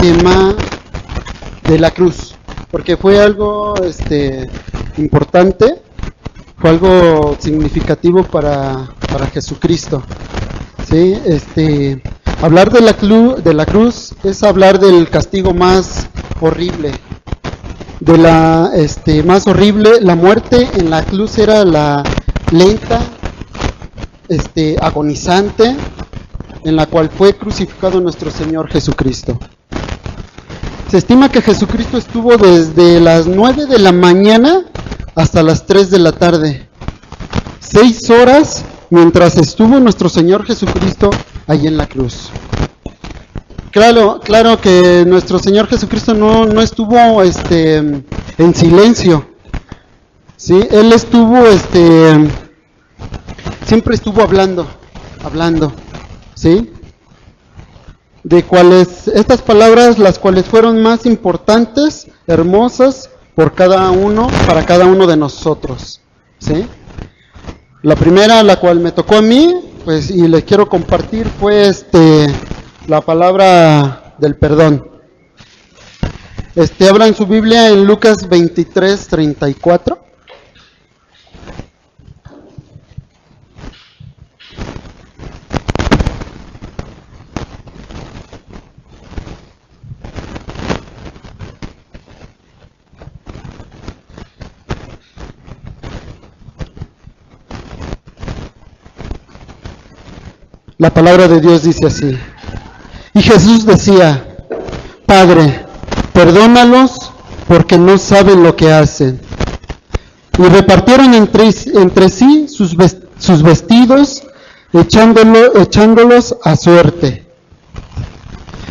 tema de la cruz, porque fue algo importante, fue algo significativo para Jesucristo. ¿Sí? Hablar de la cruz es hablar del castigo más horrible, más horrible. La muerte en la cruz era la lenta, agonizante, en la cual fue crucificado nuestro Señor Jesucristo. Se estima que Jesucristo estuvo desde las 9 de la mañana hasta las 3 de la tarde. 6 horas mientras estuvo nuestro Señor Jesucristo ahí en la cruz. Claro que nuestro Señor Jesucristo no estuvo en silencio. ¿Sí? Él estuvo siempre estuvo hablando, ¿sí? De cuáles estas palabras, las cuales fueron más importantes, hermosas para cada uno de nosotros, ¿sí? La primera, la cual me tocó a mí, pues, y les quiero compartir, fue la palabra del perdón. Habla en su Biblia en Lucas 23:34. La palabra de Dios dice así: y Jesús decía, Padre, perdónalos porque no saben lo que hacen. Y repartieron entre sí sus vestidos, echándolos a suerte.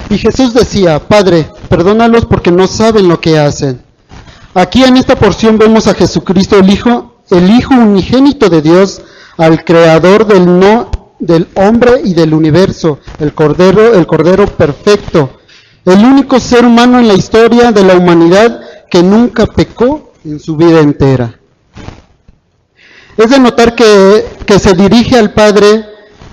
Y Jesús decía, Padre, perdónalos porque no saben lo que hacen. Aquí en esta porción vemos a Jesucristo, el Hijo unigénito de Dios, al Creador del hombre y del universo, el Cordero perfecto, el único ser humano en la historia de la humanidad que nunca pecó en su vida entera. Es de notar que se dirige al Padre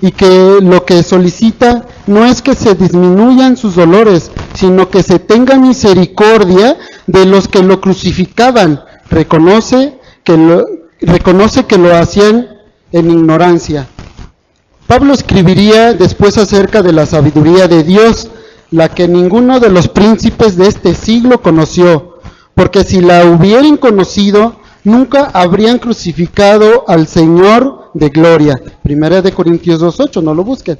y que lo que solicita no es que se disminuyan sus dolores, sino que se tenga misericordia de los que lo crucificaban. Reconoce que lo hacían en ignorancia. Pablo escribiría después acerca de la sabiduría de Dios, la que ninguno de los príncipes de este siglo conoció, porque si la hubieran conocido, nunca habrían crucificado al Señor de gloria. 1 Corintios 2:8, no lo busquen.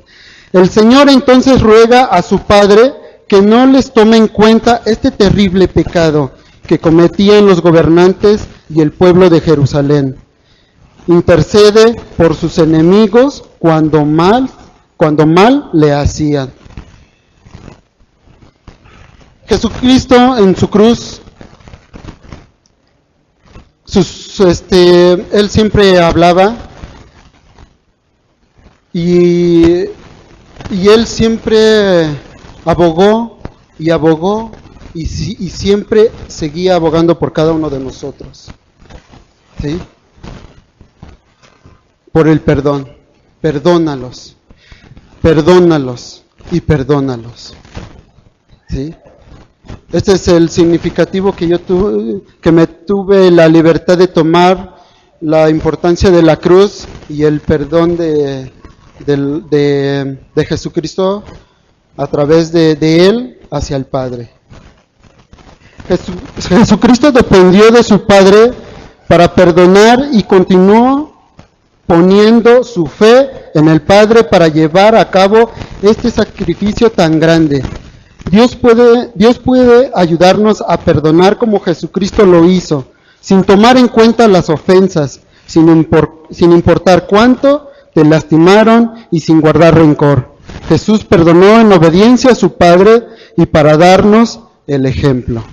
El Señor entonces ruega a su Padre que no les tome en cuenta este terrible pecado que cometían los gobernantes y el pueblo de Jerusalén. Intercede por sus enemigos cuando mal le hacían. Jesucristo en su cruz, él siempre hablaba y él siempre abogó y siempre seguía abogando por cada uno de nosotros, ¿sí? Por el perdón. Perdónalos y perdónalos, ¿sí? Este es el significativo que me tuve la libertad de tomar, la importancia de la cruz y el perdón de Jesucristo a través de Él hacia el Padre. Jesucristo dependió de su Padre para perdonar y continuó poniendo su fe en el Padre para llevar a cabo este sacrificio tan grande. Dios puede ayudarnos a perdonar como Jesucristo lo hizo, sin tomar en cuenta las ofensas, sin importar cuánto te lastimaron y sin guardar rencor. Jesús perdonó en obediencia a su Padre y para darnos el ejemplo.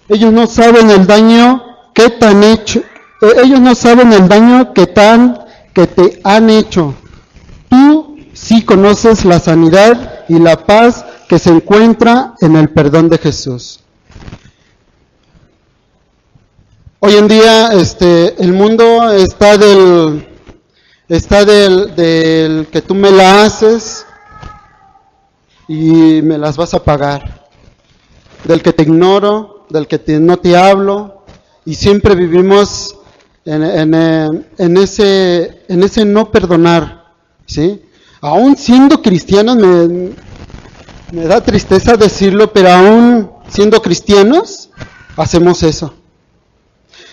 Ellos no saben el daño que te han hecho. Tú sí conoces la sanidad y la paz que se encuentra en el perdón de Jesús. Hoy en día el mundo está del que tú me la haces y me las vas a pagar. del que te ignoro, del que no te hablo, y siempre vivimos en ese no perdonar, ¿sí? Aún siendo cristianos, me da tristeza decirlo, pero aún siendo cristianos, hacemos eso.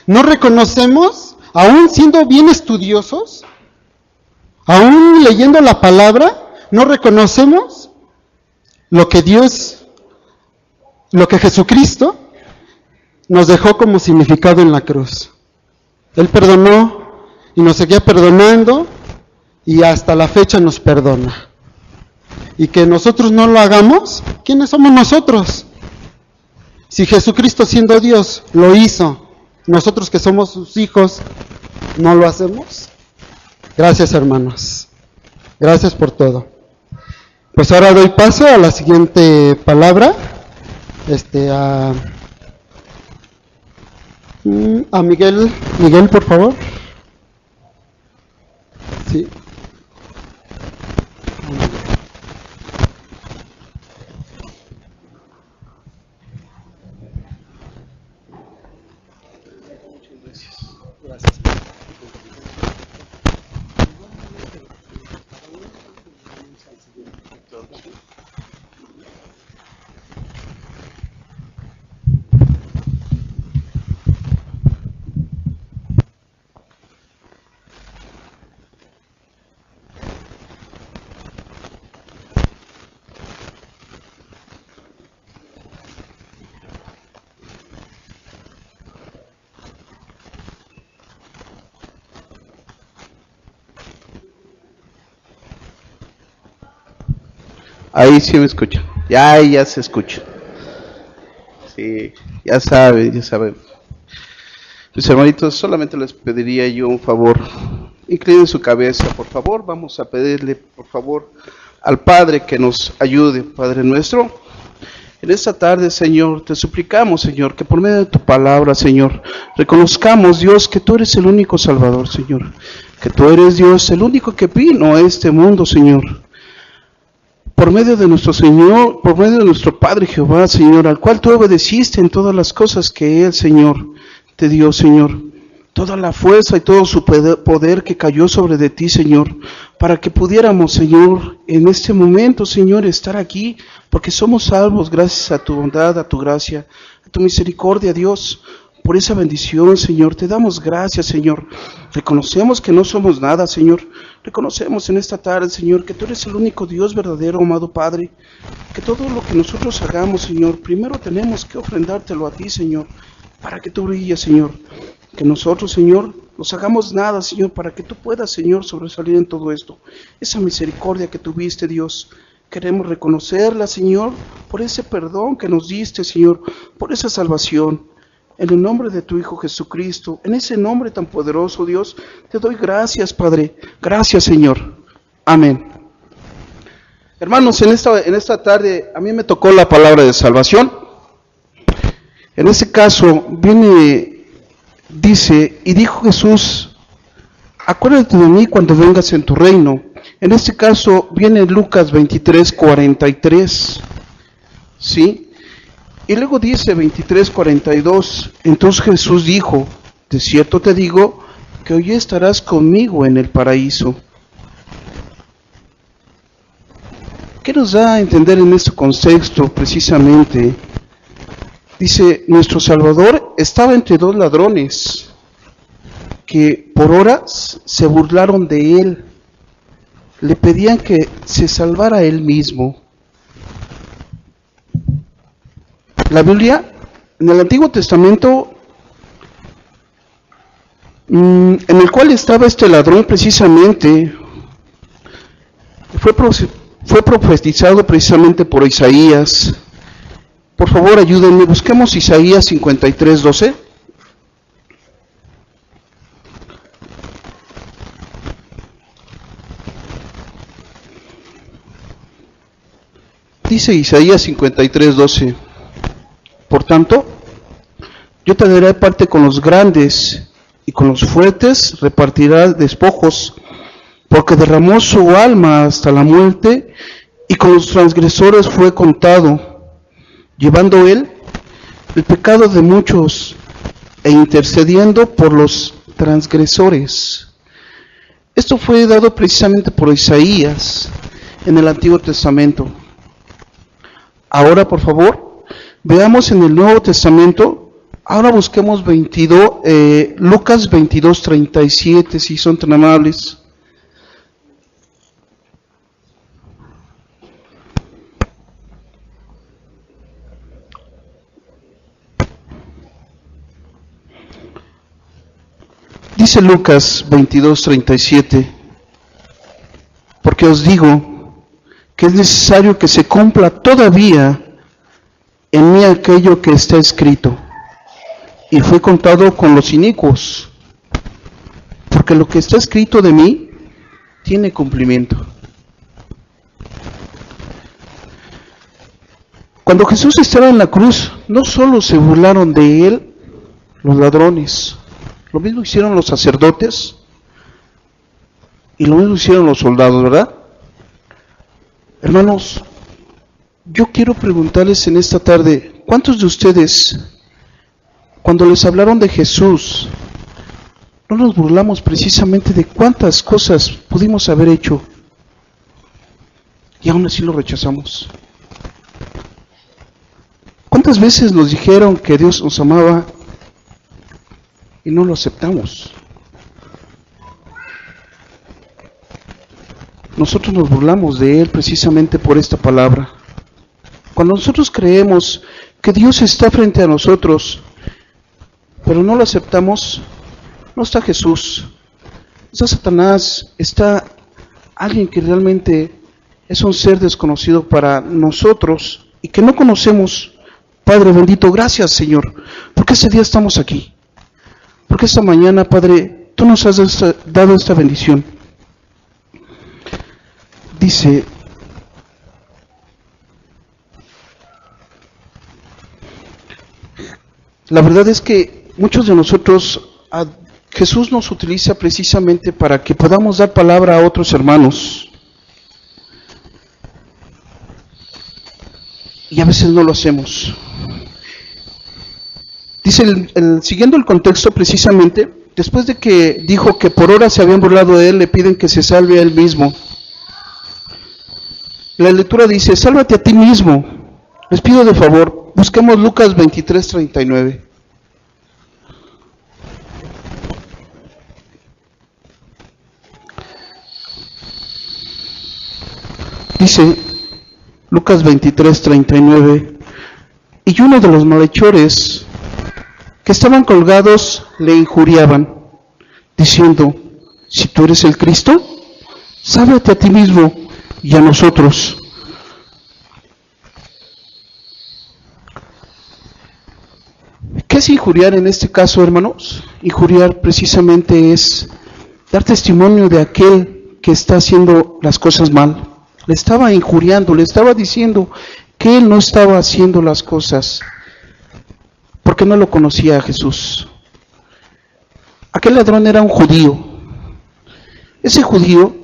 No reconocemos, aún siendo bien estudiosos, aún leyendo la palabra, no reconocemos lo que Jesucristo nos dejó como significado en la cruz. Él perdonó y nos seguía perdonando y hasta la fecha nos perdona. Y que nosotros no lo hagamos, ¿quiénes somos nosotros? Si Jesucristo siendo Dios lo hizo, nosotros que somos sus hijos, ¿no lo hacemos? Gracias, hermanos. Gracias por todo. Pues ahora doy paso a la siguiente palabra, a Miguel. Miguel, por favor. Sí. Gracias. Ahí sí me escucha. Ya se escucha. Sí, ya saben. Mis hermanitos, solamente les pediría yo un favor. Inclinen su cabeza, por favor. Vamos a pedirle, por favor, al Padre que nos ayude, Padre nuestro. En esta tarde, Señor, te suplicamos, Señor, que por medio de tu palabra, Señor, reconozcamos, Dios, que tú eres el único Salvador, Señor. Que tú eres, Dios, el único que vino a este mundo, Señor. Por medio de nuestro Señor, por medio de nuestro Padre Jehová, Señor, al cual tú obedeciste en todas las cosas que Él, Señor, te dio, Señor. Toda la fuerza y todo su poder que cayó sobre de ti, Señor, para que pudiéramos, Señor, en este momento, Señor, estar aquí, porque somos salvos gracias a tu bondad, a tu gracia, a tu misericordia, Dios. Por esa bendición, Señor, te damos gracias, Señor. Reconocemos que no somos nada, Señor. Reconocemos en esta tarde, Señor, que tú eres el único Dios verdadero, amado Padre. Que todo lo que nosotros hagamos, Señor, primero tenemos que ofrendártelo a ti, Señor, para que tú brilles, Señor. Que nosotros, Señor, nos hagamos nada, Señor, para que tú puedas, Señor, sobresalir en todo esto. Esa misericordia que tuviste, Dios, queremos reconocerla, Señor, por ese perdón que nos diste, Señor, por esa salvación. En el nombre de tu Hijo Jesucristo, en ese nombre tan poderoso, Dios, te doy gracias, Padre. Gracias, Señor. Amén. Hermanos, en esta tarde a mí me tocó la palabra de salvación. En ese caso viene, dice, y dijo Jesús, acuérdate de mí cuando vengas en tu reino. En este caso viene Lucas 23:43, ¿sí? Y luego dice 23:42, entonces Jesús dijo, de cierto te digo, que hoy estarás conmigo en el paraíso. ¿Qué nos da a entender en este contexto precisamente? Dice, nuestro Salvador estaba entre dos ladrones que por horas se burlaron de él, le pedían que se salvara él mismo. La Biblia, en el Antiguo Testamento, en el cual estaba este ladrón precisamente, fue profetizado precisamente por Isaías. Por favor, ayúdenme, busquemos Isaías 53:12. Dice Isaías 53:12. Por tanto, yo te daré parte con los grandes y con los fuertes repartirá despojos, porque derramó su alma hasta la muerte y con los transgresores fue contado, llevando él el pecado de muchos e intercediendo por los transgresores. Esto fue dado precisamente por Isaías en el Antiguo Testamento. Ahora, por favor, veamos en el Nuevo Testamento. Ahora busquemos Lucas 22:37, si son tan amables. Dice Lucas 22:37, porque os digo que es necesario que se cumpla todavía en mí aquello que está escrito, y fue contado con los inicuos, porque lo que está escrito de mí tiene cumplimiento. Cuando Jesús estaba en la cruz, no solo se burlaron de él los ladrones, lo mismo hicieron los sacerdotes y lo mismo hicieron los soldados, ¿verdad? Hermanos, yo quiero preguntarles en esta tarde, ¿cuántos de ustedes, cuando les hablaron de Jesús, no nos burlamos precisamente de cuántas cosas pudimos haber hecho y aún así lo rechazamos? ¿Cuántas veces nos dijeron que Dios nos amaba y no lo aceptamos? Nosotros nos burlamos de Él precisamente por esta palabra. Cuando nosotros creemos que Dios está frente a nosotros, pero no lo aceptamos, no está Jesús, está Satanás, está alguien que realmente es un ser desconocido para nosotros y que no conocemos. Padre bendito, gracias Señor, porque este día estamos aquí. Porque esta mañana, Padre, tú nos has dado esta bendición. Dice, la verdad es que muchos de nosotros, Jesús nos utiliza precisamente para que podamos dar palabra a otros hermanos. Y a veces no lo hacemos. Dice, siguiendo el contexto precisamente, después de que dijo que por horas se habían burlado de él, le piden que se salve a él mismo. La lectura dice, sálvate a ti mismo. Les pido de favor, busquemos Lucas 23:39. Dice, Lucas 23:39, y uno de los malhechores que estaban colgados le injuriaban, diciendo, si tú eres el Cristo, sálvate a ti mismo y a nosotros. ¿Qué es injuriar en este caso, hermanos? Injuriar precisamente es dar testimonio de aquel que está haciendo las cosas mal. Le estaba injuriando, le estaba diciendo que él no estaba haciendo las cosas porque no lo conocía a Jesús. Aquel ladrón era un judío. Ese judío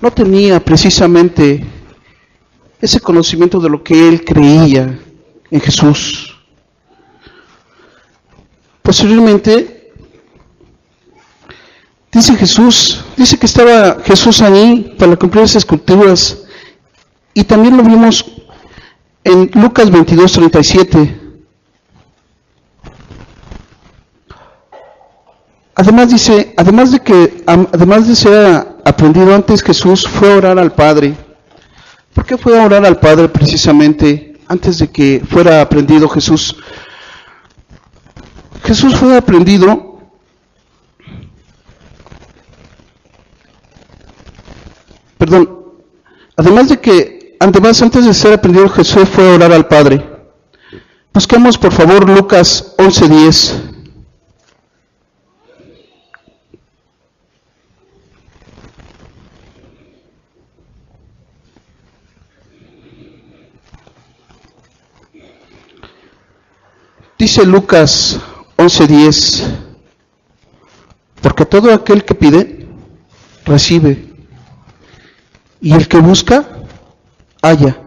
no tenía precisamente ese conocimiento de lo que él creía en Jesús. Posteriormente, dice que estaba Jesús ahí para cumplir esas escrituras, y también lo vimos en Lucas 22:37. Además dice, además de ser aprendido antes, Jesús fue a orar al Padre. ¿Por qué fue a orar al Padre precisamente antes de que fuera aprendido Jesús? Jesús fue aprendido además antes de ser aprendido Jesús fue a orar al Padre. Busquemos por favor Lucas 11:10. Dice Lucas 11:10, porque todo aquel que pide, recibe, y el que busca, halla,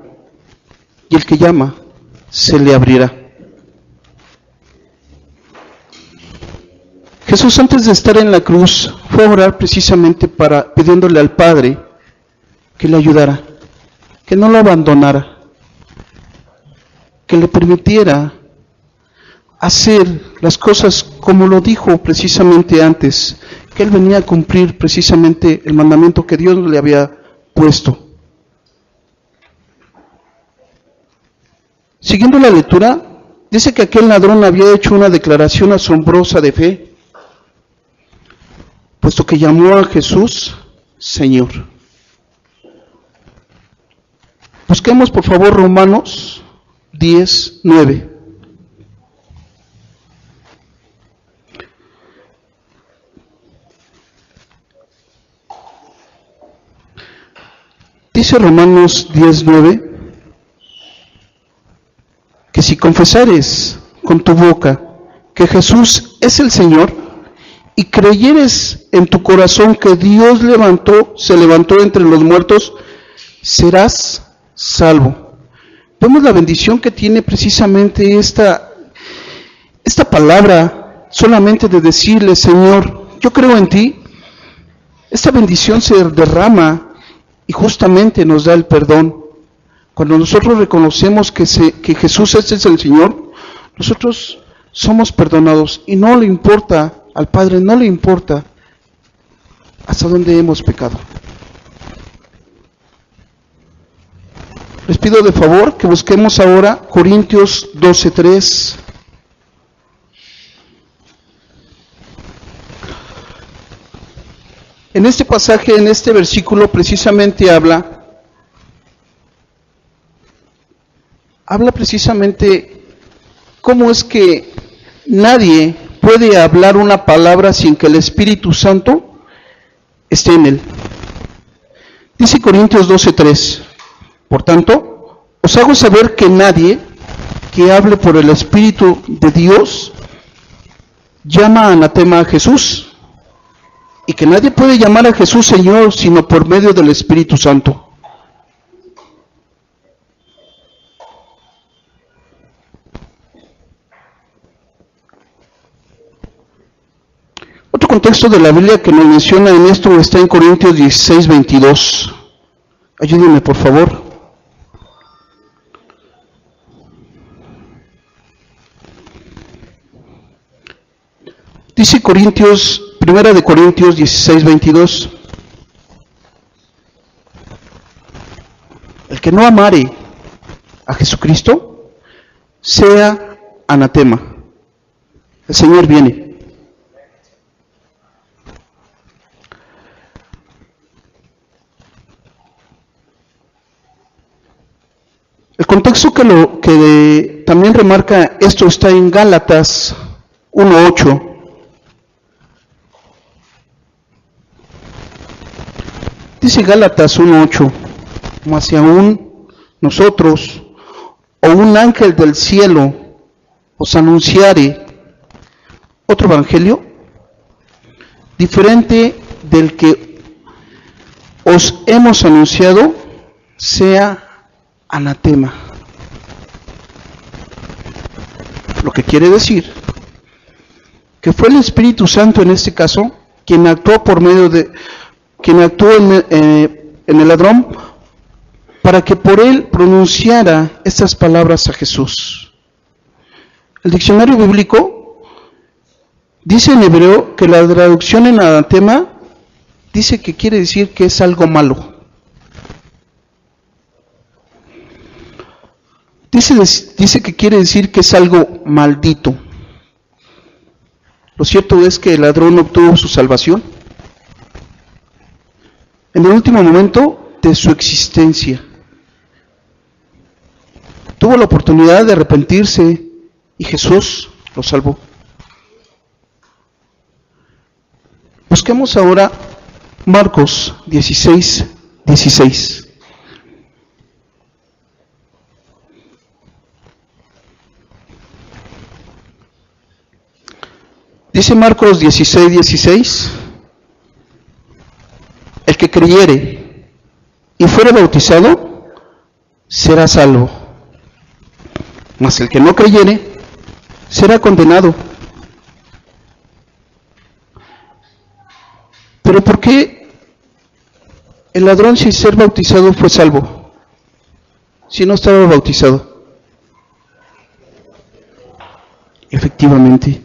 y el que llama, se le abrirá. Jesús, antes de estar en la cruz, fue a orar precisamente pidiéndole al Padre que le ayudara, que no lo abandonara, que le permitiera hacer las cosas como lo dijo precisamente antes, que Él venía a cumplir precisamente el mandamiento que Dios le había puesto. Siguiendo la lectura, dice que aquel ladrón había hecho una declaración asombrosa de fe, puesto que llamó a Jesús Señor. Busquemos por favor Romanos 10:9. Dice Romanos 10:9 que si confesares con tu boca que Jesús es el Señor y creyeres en tu corazón que Dios se levantó entre los muertos, serás salvo. Vemos la bendición que tiene precisamente esta palabra, solamente de decirle, Señor, yo creo en ti. Esta bendición se derrama y justamente nos da el perdón. Cuando nosotros reconocemos que Jesús es el Señor, nosotros somos perdonados y no le importa, al Padre no le importa hasta dónde hemos pecado. Les pido de favor que busquemos ahora Corintios 12:3. En este pasaje, en este versículo, precisamente habla precisamente cómo es que nadie puede hablar una palabra sin que el Espíritu Santo esté en él. Dice Corintios 12:3, por tanto, os hago saber que nadie que hable por el Espíritu de Dios llama anatema a Jesús, y que nadie puede llamar a Jesús Señor sino por medio del Espíritu Santo. Otro contexto de la Biblia que nos menciona en esto está en Corintios 16:22. Ayúdenme, por favor. Dice Primera de Corintios 16:22. El que no amare a Jesucristo sea anatema. El Señor viene. El contexto que también remarca esto está en Gálatas 1:8. Dice Gálatas 1:8, como si aún nosotros o un ángel del cielo os anunciare otro evangelio diferente del que os hemos anunciado, sea anatema. Lo que quiere decir que fue el Espíritu Santo en este caso quien actuó en el ladrón para que por él pronunciara estas palabras a Jesús. El diccionario bíblico dice en hebreo que la traducción en anatema dice que quiere decir que es algo malo. Dice que quiere decir que es algo maldito. Lo cierto es que el ladrón obtuvo su salvación en el último momento de su existencia. Tuvo la oportunidad de arrepentirse y Jesús lo salvó. Busquemos ahora Marcos 16:16. Dice Marcos 16:16, el que creyere y fuere bautizado será salvo, mas el que no creyere será condenado. Pero ¿por qué el ladrón sin ser bautizado fue salvo? Si no estaba bautizado. Efectivamente.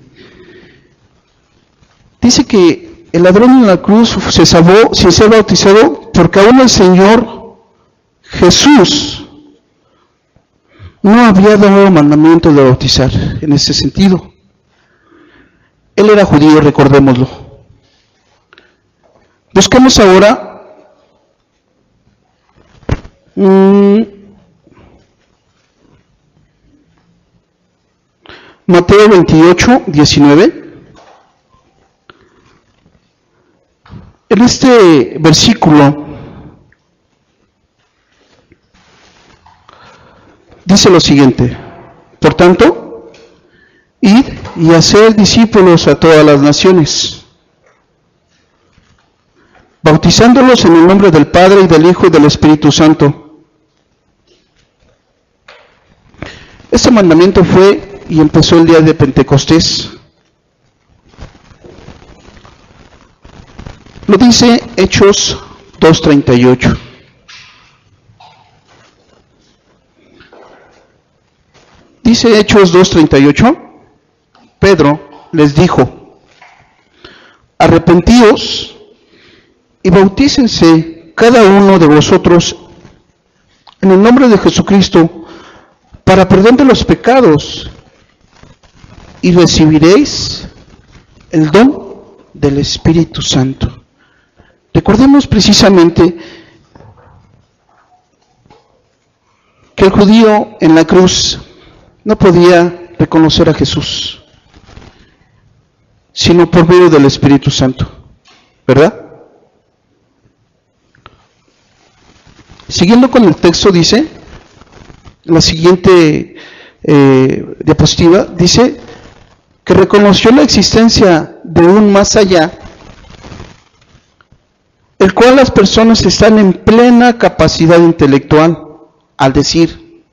Dice que el ladrón en la cruz se salvó sin ser bautizado porque aún el Señor Jesús no había dado mandamiento de bautizar en ese sentido. Él era judío, recordémoslo. Buscamos ahora Mateo 28, 19. En este versículo dice lo siguiente: por tanto, id y haced discípulos a todas las naciones, bautizándolos en el nombre del Padre y del Hijo y del Espíritu Santo. Este mandamiento fue y empezó el día de Pentecostés. Lo dice Hechos 2:38. Dice Hechos 2:38, Pedro les dijo: arrepentíos y bautícense cada uno de vosotros en el nombre de Jesucristo para perdón de los pecados, y recibiréis el don del Espíritu Santo. Recordemos precisamente que el judío en la cruz no podía reconocer a Jesús, sino por medio del Espíritu Santo, ¿verdad? Siguiendo con el texto, dice, la siguiente diapositiva, dice que reconoció la existencia de un más allá, el cual las personas están en plena capacidad intelectual al decir: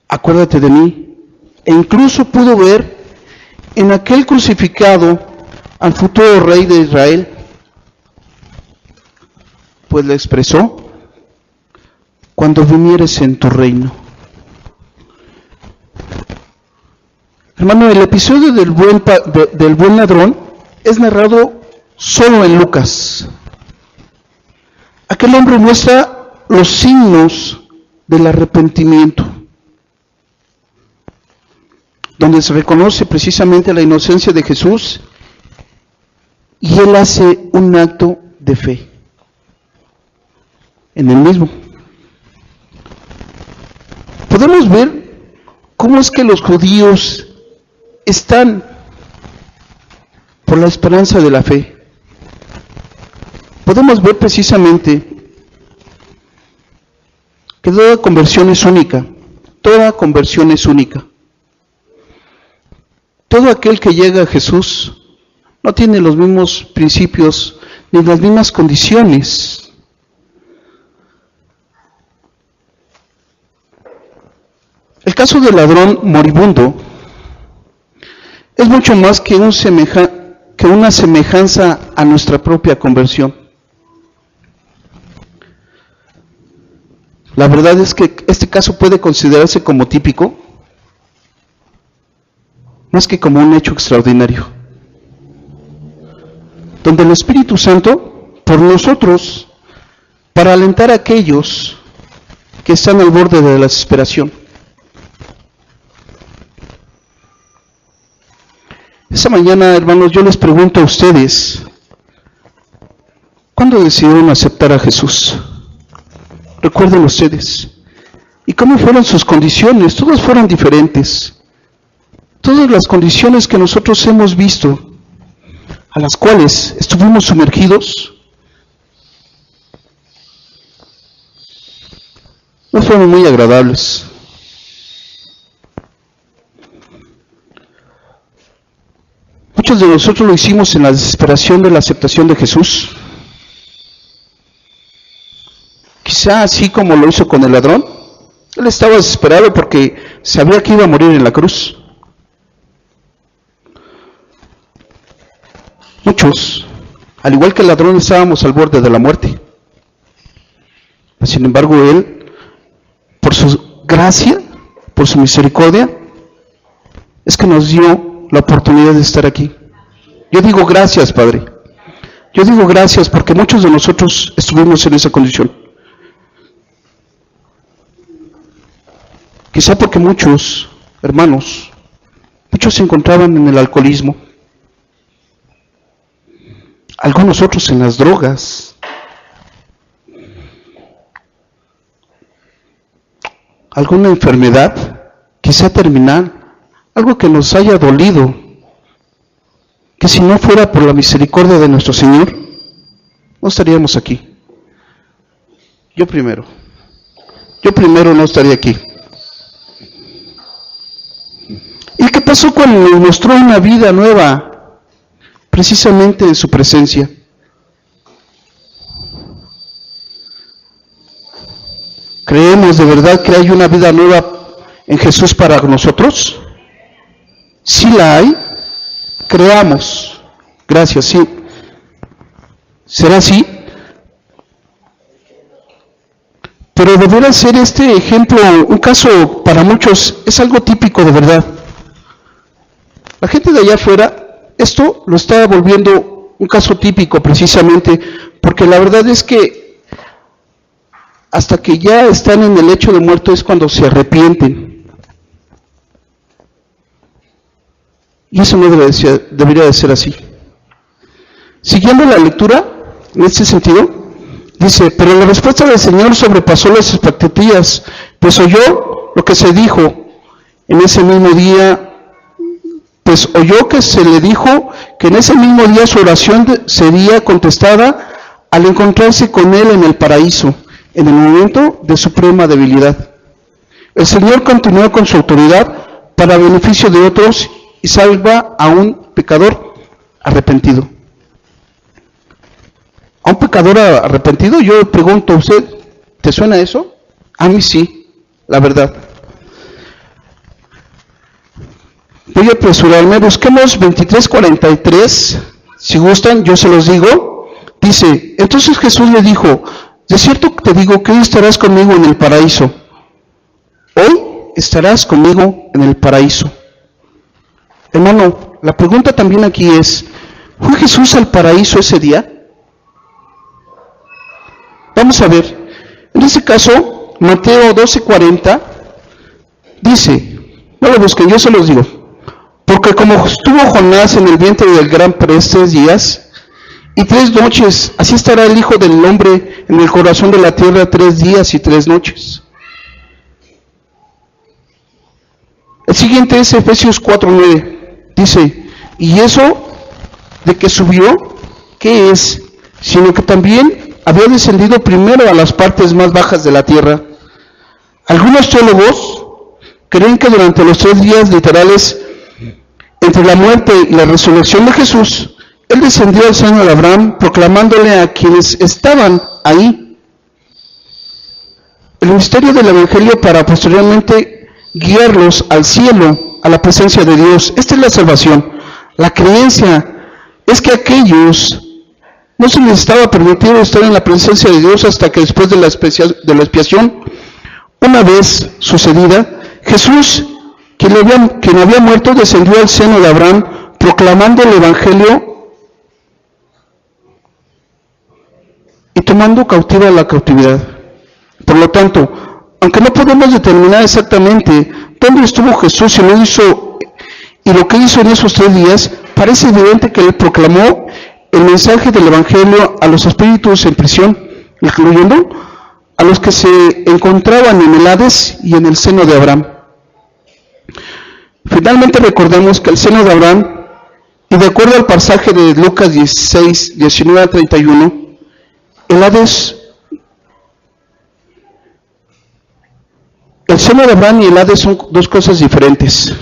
acuérdate de mí, e incluso pudo ver en aquel crucificado al futuro rey de Israel, pues le expresó: cuando vinieres en tu reino. Hermano, el episodio del buen ladrón es narrado solo en Lucas. Aquel hombre muestra los signos del arrepentimiento, donde se reconoce precisamente la inocencia de Jesús y él hace un acto de fe en él mismo. Podemos ver cómo es que los judíos están por la esperanza de la fe. Podemos ver precisamente que toda conversión es única, toda conversión es única. Todo aquel que llega a Jesús no tiene los mismos principios ni las mismas condiciones. El caso del ladrón moribundo es mucho más que una semejanza a nuestra propia conversión. La verdad es que este caso puede considerarse como típico, más que como un hecho extraordinario, donde el Espíritu Santo, por nosotros, para alentar a aquellos que están al borde de la desesperación. Esta mañana, hermanos, yo les pregunto a ustedes, ¿cuándo decidieron aceptar a Jesús? Recuerden ustedes. ¿Y cómo fueron sus condiciones? Todas fueron diferentes. Todas las condiciones que nosotros hemos visto, a las cuales estuvimos sumergidos, no fueron muy agradables. Muchos de nosotros lo hicimos en la desesperación de la aceptación de Jesús. Quizá así como lo hizo con el ladrón, Él estaba desesperado porque sabía que iba a morir en la cruz. Muchos, al igual que el ladrón, estábamos al borde de la muerte. Sin embargo, Él, por su gracia, por su misericordia, es que nos dio la oportunidad de estar aquí. Yo digo gracias, Padre. Yo digo gracias porque muchos de nosotros estuvimos en esa condición. Quizá porque muchos hermanos, muchos se encontraban en el alcoholismo, algunos otros en las drogas, alguna enfermedad, quizá terminal, algo que nos haya dolido, que si no fuera por la misericordia de nuestro Señor, no estaríamos aquí. Yo primero no estaría aquí. ¿Y qué pasó cuando nos mostró una vida nueva? Precisamente en su presencia. ¿Creemos de verdad que hay una vida nueva en Jesús para nosotros? Sí la hay. Creamos. Gracias, sí. ¿Será así? Pero deberá ser este ejemplo, un caso para muchos, es algo típico de verdad. La gente de allá afuera, esto lo está volviendo un caso típico precisamente, porque la verdad es que hasta que ya están en el lecho de muerto es cuando se arrepienten. Y eso no debería de ser así. Siguiendo la lectura, en este sentido, dice, pero la respuesta del Señor sobrepasó las expectativas, pues oyó lo que se dijo en ese mismo día, pues oyó que se le dijo que en ese mismo día su oración sería contestada al encontrarse con él en el paraíso, en el momento de suprema debilidad. El Señor continuó con su autoridad para beneficio de otros y salva a un pecador arrepentido. ¿A un pecador arrepentido? Yo pregunto, ¿usted te suena eso? A mí sí, la verdad. Voy a apresurarme, busquemos 23:43, si gustan, yo se los digo. Dice, entonces Jesús le dijo, de cierto te digo que hoy estarás conmigo en el paraíso. Hoy estarás conmigo en el paraíso. Hermano, la pregunta también aquí es, ¿fue Jesús al paraíso ese día? Vamos a ver, en este caso, Mateo 12:40 dice, no lo busquen, yo se los digo, porque como estuvo Jonás en el vientre del gran pez 3 días y 3 noches, así estará el Hijo del Hombre en el corazón de la tierra 3 días y 3 noches. El siguiente es Efesios 4:9, dice, y eso de que subió, ¿qué es? Sino que también había descendido primero a las partes más bajas de la tierra. Algunos teólogos creen que durante los 3 días literales entre la muerte y la resurrección de Jesús, Él descendió al seno de Abraham proclamándole a quienes estaban ahí el misterio del Evangelio para posteriormente guiarlos al cielo, a la presencia de Dios. Esta es la salvación. La creencia es que aquellos no se les estaba permitido estar en la presencia de Dios hasta que después de la expiación, una vez sucedida, Jesús, quien había muerto, descendió al seno de Abraham proclamando el Evangelio y tomando cautiva la cautividad. Por lo tanto, aunque no podemos determinar exactamente dónde estuvo Jesús y lo que hizo en esos 3 días, parece evidente que Él proclamó el mensaje del Evangelio a los espíritus en prisión, incluyendo a los que se encontraban en el Hades y en el seno de Abraham. Finalmente recordemos que el seno de Abraham, y de acuerdo al pasaje de Lucas 16, 19 a 31, el Hades, el seno de Abraham y el Hades son 2 cosas diferentes.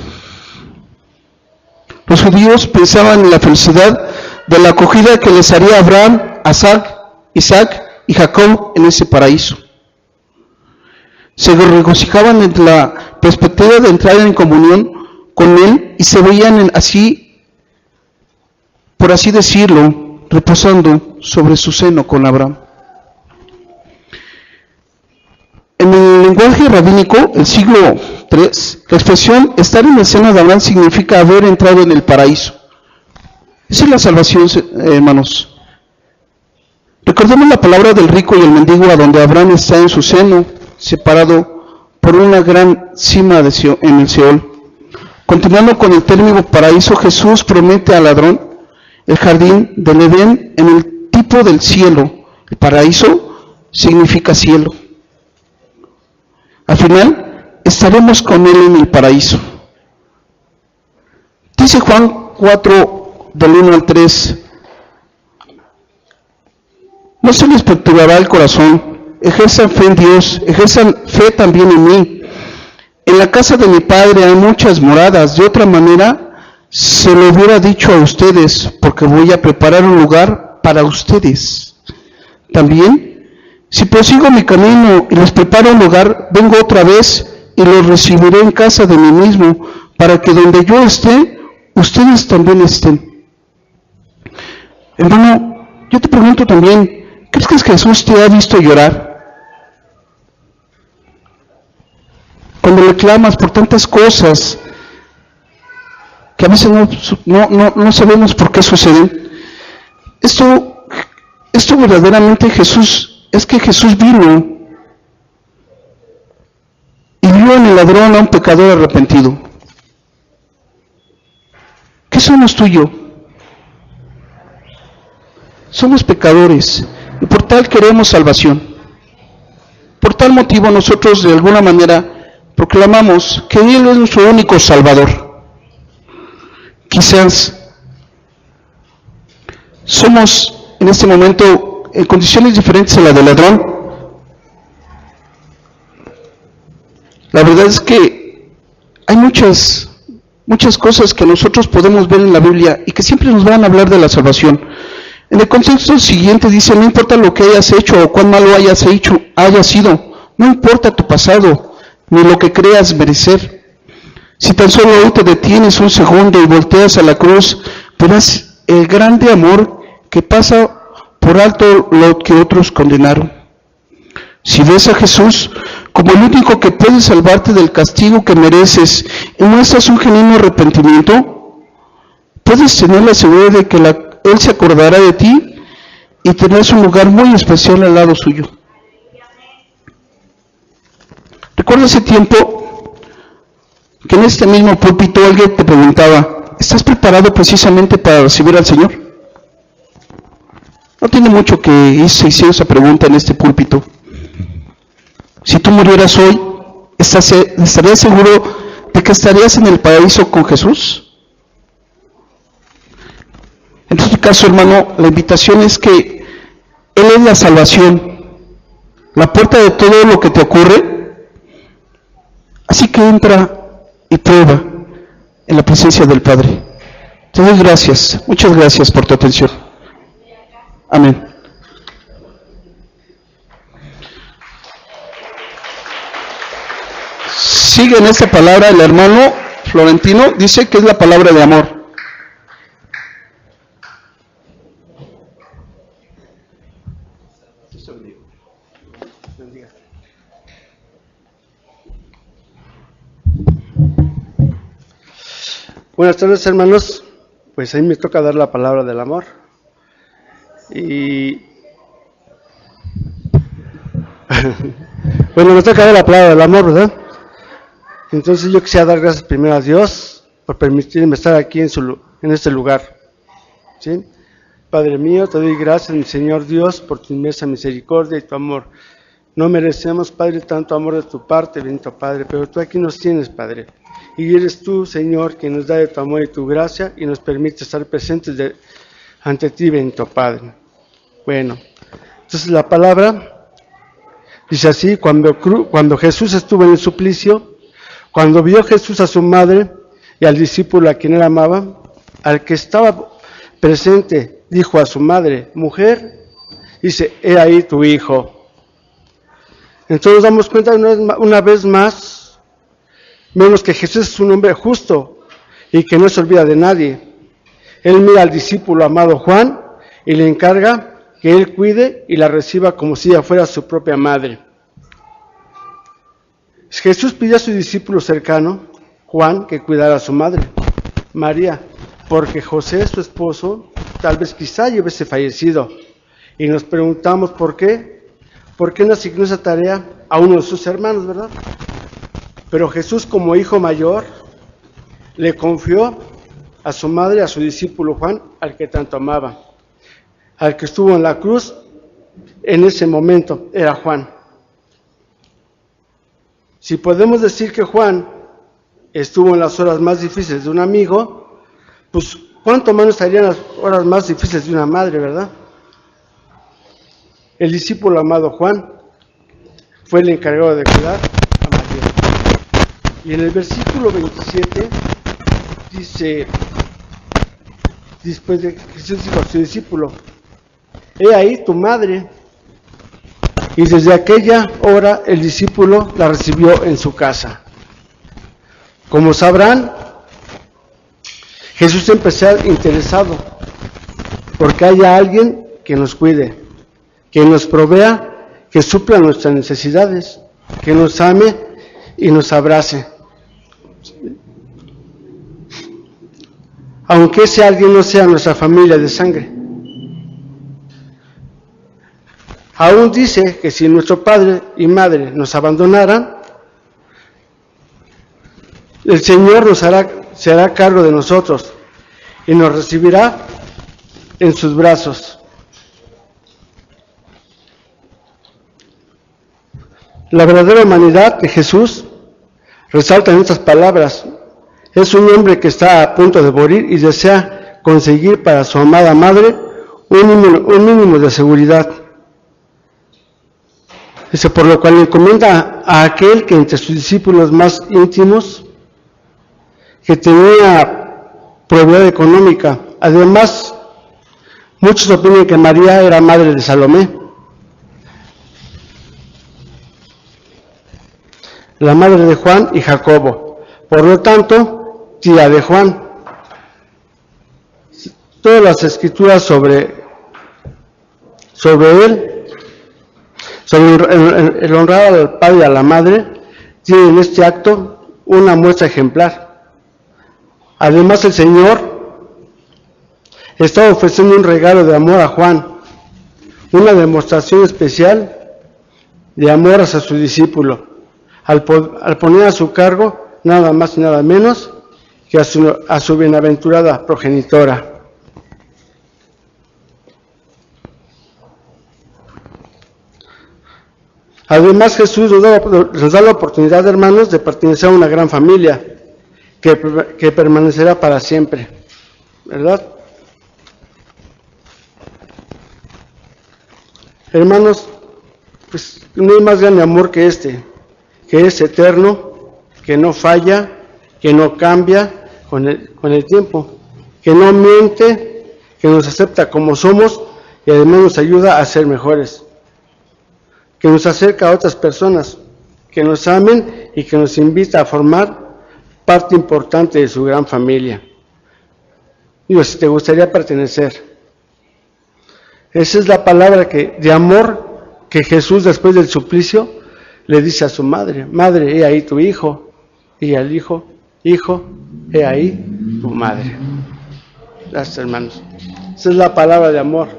Los judíos pensaban en la felicidad de la acogida que les haría Abraham, Isaac y Jacob en ese paraíso. se regocijaban en la perspectiva de entrar en comunión con Él y se veían así, por así decirlo, reposando sobre su seno con Abraham. En el lenguaje rabínico, el siglo III, la expresión estar en el seno de Abraham significa haber entrado en el paraíso. Esa es la salvación, hermanos. Recordemos la palabra del rico y el mendigo, a donde Abraham está en su seno, separado por una gran cima en el Seol. Continuando con el término paraíso, Jesús promete al ladrón el jardín del Edén en el tipo del cielo. El paraíso significa cielo. Al final, estaremos con Él en el paraíso. Dice Juan 4, del 1 al 3, no se les perturbará el corazón, ejerzan fe en Dios, ejerzan fe también en mí. En la casa de mi Padre hay muchas moradas, de otra manera se lo hubiera dicho a ustedes, porque voy a preparar un lugar para ustedes. También, si prosigo mi camino y les preparo un lugar, vengo otra vez y los recibiré en casa de mí mismo, para que donde yo esté, ustedes también estén. Hermano, yo te pregunto también, ¿crees que Jesús te ha visto llorar? Cuando le clamas por tantas cosas que a veces no sabemos por qué suceden. Esto verdaderamente Jesús vino y vio en el ladrón a un pecador arrepentido. ¿Qué somos tú y yo? Somos pecadores y por tal queremos salvación. Por tal motivo nosotros de alguna manera proclamamos que Él es nuestro único Salvador. Quizás somos en este momento en condiciones diferentes a la del ladrón. La verdad es que hay muchas cosas que nosotros podemos ver en la Biblia y que siempre nos van a hablar de la salvación. En el contexto siguiente dice, no importa lo que hayas hecho o cuán malo haya sido, no importa tu pasado, ni lo que creas merecer. Si tan solo hoy te detienes un segundo y volteas a la cruz, verás el grande amor que pasa por alto lo que otros condenaron. Si ves a Jesús como el único que puede salvarte del castigo que mereces y muestras un genuino arrepentimiento, puedes tener la seguridad de que Él se acordará de ti y tendrás un lugar muy especial al lado suyo. Recuerdo ese tiempo que en este mismo púlpito alguien te preguntaba, ¿estás preparado precisamente para recibir al Señor? No tiene mucho que se hiciera esa pregunta en este púlpito. Si tú murieras hoy, ¿estarías seguro de que estarías en el paraíso con Jesús? En este caso, hermano, la invitación es que Él es la salvación, la puerta de todo lo que te ocurre. Así que entra y prueba en la presencia del Padre. Te doy gracias, muchas gracias por tu atención. Amén. Sigue en esta palabra el hermano Florentino, dice que es la palabra de amor. Buenas tardes, hermanos. Pues ahí me toca dar la palabra del amor. Y bueno, me toca dar la palabra del amor, ¿verdad? Entonces yo quisiera dar gracias primero a Dios por permitirme estar aquí en este lugar. ¿Sí? Padre mío, te doy gracias, mi Señor Dios, por tu inmensa misericordia y tu amor. No merecemos, Padre, tanto amor de tu parte, bendito Padre, pero tú aquí nos tienes, Padre. Y eres tú, Señor, quien nos da de tu amor y tu gracia y nos permite estar presentes ante ti, bendito Padre. Bueno, entonces la palabra dice así: cuando Jesús estuvo en el suplicio, cuando vio Jesús a su madre y al discípulo a quien él amaba, al que estaba presente, dijo a su madre: mujer, dice, he ahí tu hijo. Entonces nos damos cuenta una vez más, vemos que Jesús es un hombre justo y que no se olvida de nadie. Él mira al discípulo amado Juan y le encarga que él cuide y la reciba como si ella fuera su propia madre. Jesús pidió a su discípulo cercano, Juan, que cuidara a su madre, María, porque José, su esposo, tal vez quizá ya hubiese fallecido. Y nos preguntamos por qué no asignó esa tarea a uno de sus hermanos, ¿verdad? Pero Jesús, como hijo mayor, le confió a su madre, a su discípulo Juan, al que tanto amaba. Al que estuvo en la cruz en ese momento era Juan. Si podemos decir que Juan estuvo en las horas más difíciles de un amigo, pues ¿cuánto más estarían las horas más difíciles de una madre, verdad? El discípulo amado Juan fue el encargado de cuidar a María. Y en el versículo 27 dice, después de que Jesús dijo a su discípulo, he ahí tu madre. Y desde aquella hora el discípulo la recibió en su casa. Como sabrán, Jesús siempre se ha interesado porque haya alguien que nos cuide, que nos provea, que supla nuestras necesidades, que nos ame y nos abrace. Aunque ese alguien no sea nuestra familia de sangre. Aún dice que si nuestro padre y madre nos abandonaran, el Señor se hará cargo de nosotros y nos recibirá en sus brazos. La verdadera humanidad de Jesús resalta en estas palabras. Es un hombre que está a punto de morir y desea conseguir para su amada madre un mínimo de seguridad. Dice, por lo cual encomienda a aquel que entre sus discípulos más íntimos, que tenía propiedad económica. Además, muchos opinan que María era madre de Salomé, la madre de Juan y Jacobo, por lo tanto, tía de Juan. Todas las escrituras sobre él, sobre el honrar al padre y a la madre, tienen en este acto una muestra ejemplar. Además, el Señor está ofreciendo un regalo de amor a Juan, una demostración especial de amor hacia su discípulo, al poner a su cargo nada más y nada menos que a su bienaventurada progenitora. Además, Jesús nos da la oportunidad, hermanos, de pertenecer a una gran familia que permanecerá para siempre, ¿verdad? Hermanos, pues no hay más grande amor que este, que es eterno, que no falla, que no cambia con el tiempo, que no miente, que nos acepta como somos y además nos ayuda a ser mejores, que nos acerca a otras personas, que nos amen y que nos invita a formar parte importante de su gran familia. Digo, si te gustaría pertenecer. Esa es la palabra de amor que Jesús, después del suplicio, le dice a su madre: madre, he ahí tu hijo. Y al hijo: hijo, he ahí tu madre. Gracias, hermanos. Esa es la palabra de amor.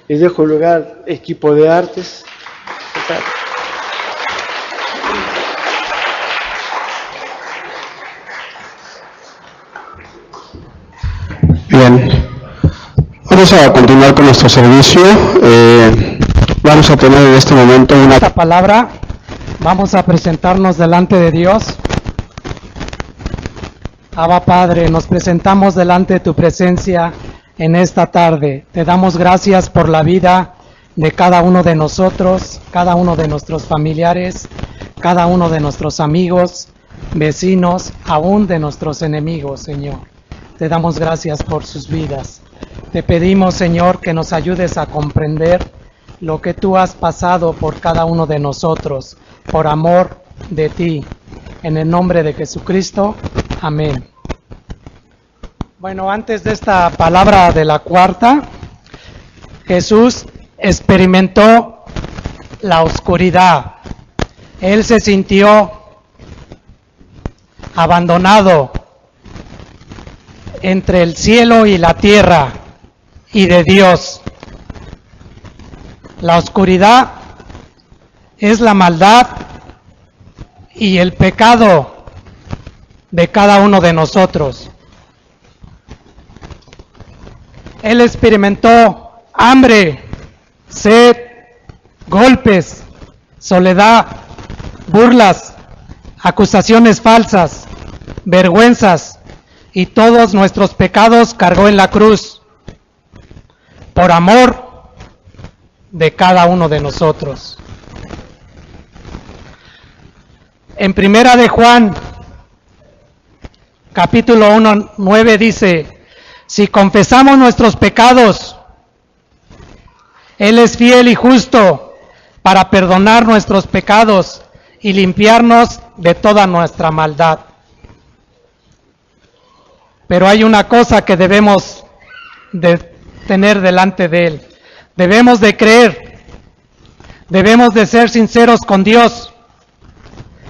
Y dejo lugar, equipo de artes. Bien, vamos a continuar con nuestro servicio. Vamos a tener en este momento Esta palabra, vamos a presentarnos delante de Dios. Abba Padre, nos presentamos delante de tu presencia en esta tarde. Te damos gracias por la vida de cada uno de nosotros, cada uno de nuestros familiares, cada uno de nuestros amigos, vecinos, aún de nuestros enemigos, Señor. Te damos gracias por sus vidas. Te pedimos, Señor, que nos ayudes a comprender lo que tú has pasado por cada uno de nosotros, por amor de ti. En el nombre de Jesucristo, amén. Bueno, antes de esta palabra de la cuarta, Jesús experimentó la oscuridad. Él se sintió abandonado entre el cielo y la tierra y de Dios. La oscuridad es la maldad y el pecado de cada uno de nosotros. Él experimentó hambre, sed, golpes, soledad, burlas, acusaciones falsas, vergüenzas, y todos nuestros pecados cargó en la cruz por amor de cada uno de nosotros. En Primera de Juan, capítulo 1:9 dice: si confesamos nuestros pecados, Él es fiel y justo para perdonar nuestros pecados y limpiarnos de toda nuestra maldad. Pero hay una cosa que debemos de tener delante de Él. Debemos de creer, debemos de ser sinceros con Dios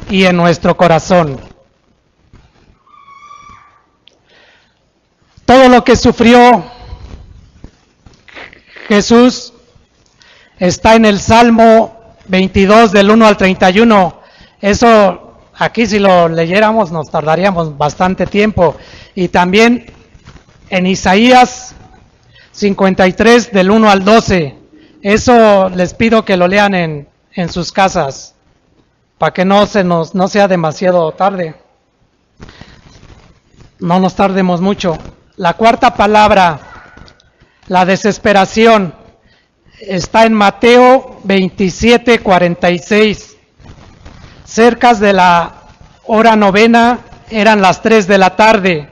y en nuestro corazón. Todo lo que sufrió Jesús está en el Salmo 22 del 1 al 31. Eso aquí si lo leyéramos nos tardaríamos bastante tiempo. Y también en Isaías 53 del 1 al 12. Eso les pido que lo lean en sus casas para que no sea demasiado tarde. No nos tardemos mucho. La cuarta palabra, la desesperación, está en Mateo 27:46. Cerca de la hora novena, eran las 3 de la tarde.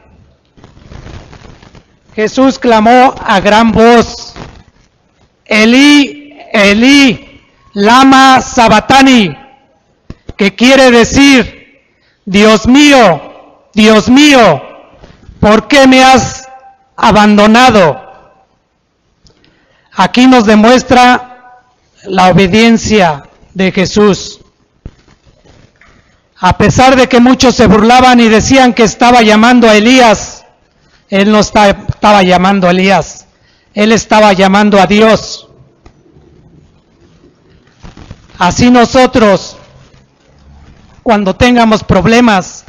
Jesús clamó a gran voz: Elí, Elí, lama sabatani, que quiere decir: Dios mío, ¿por qué me has abandonado? Aquí nos demuestra la obediencia de Jesús. A pesar de que muchos se burlaban y decían que estaba llamando a Elías, Él no estaba llamando a Elías, Él estaba llamando a Dios. Así nosotros, cuando tengamos problemas,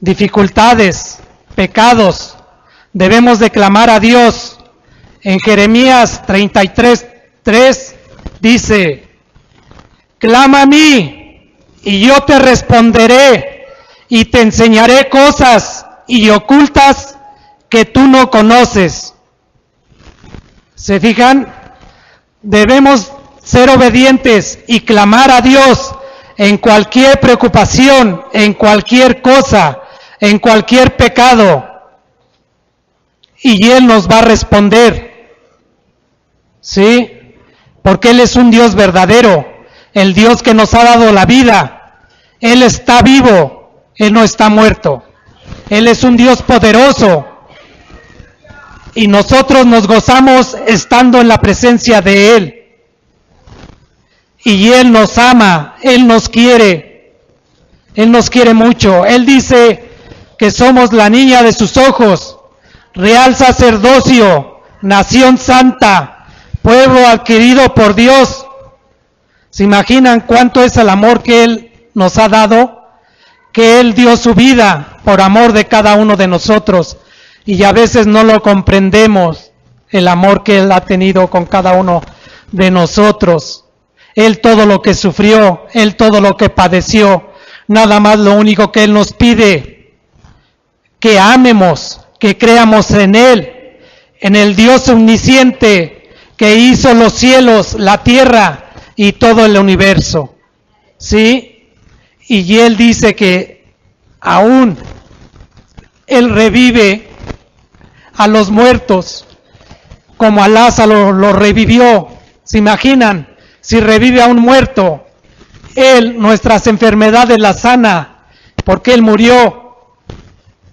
dificultades, pecados, debemos de clamar a Dios. En Jeremías 33:3 dice: clama a mí y yo te responderé y te enseñaré cosas y ocultas que tú no conoces. ¿Se fijan? Debemos ser obedientes y clamar a Dios en cualquier preocupación, en cualquier cosa, en cualquier pecado, y Él nos va a responder, ¿sí? Porque Él es un Dios verdadero, el Dios que nos ha dado la vida. Él está vivo, Él no está muerto. Él es un Dios poderoso, y nosotros nos gozamos estando en la presencia de Él. Y Él nos ama, Él nos quiere mucho. Él dice que somos la niña de sus ojos, real sacerdocio, nación santa, pueblo adquirido por Dios. ¿Se imaginan cuánto es el amor que Él nos ha dado? Que Él dio su vida por amor de cada uno de nosotros, y a veces no lo comprendemos, el amor que Él ha tenido con cada uno de nosotros. Él todo lo que sufrió, Él todo lo que padeció, nada más lo único que Él nos pide, que amemos, que creamos en Él, en el Dios omnisciente que hizo los cielos, la tierra y todo el universo, ¿sí? Y Él dice que aún Él revive a los muertos, como a Lázaro lo revivió, ¿Se imaginan? Si revive a un muerto, Él nuestras enfermedades las sana, porque Él murió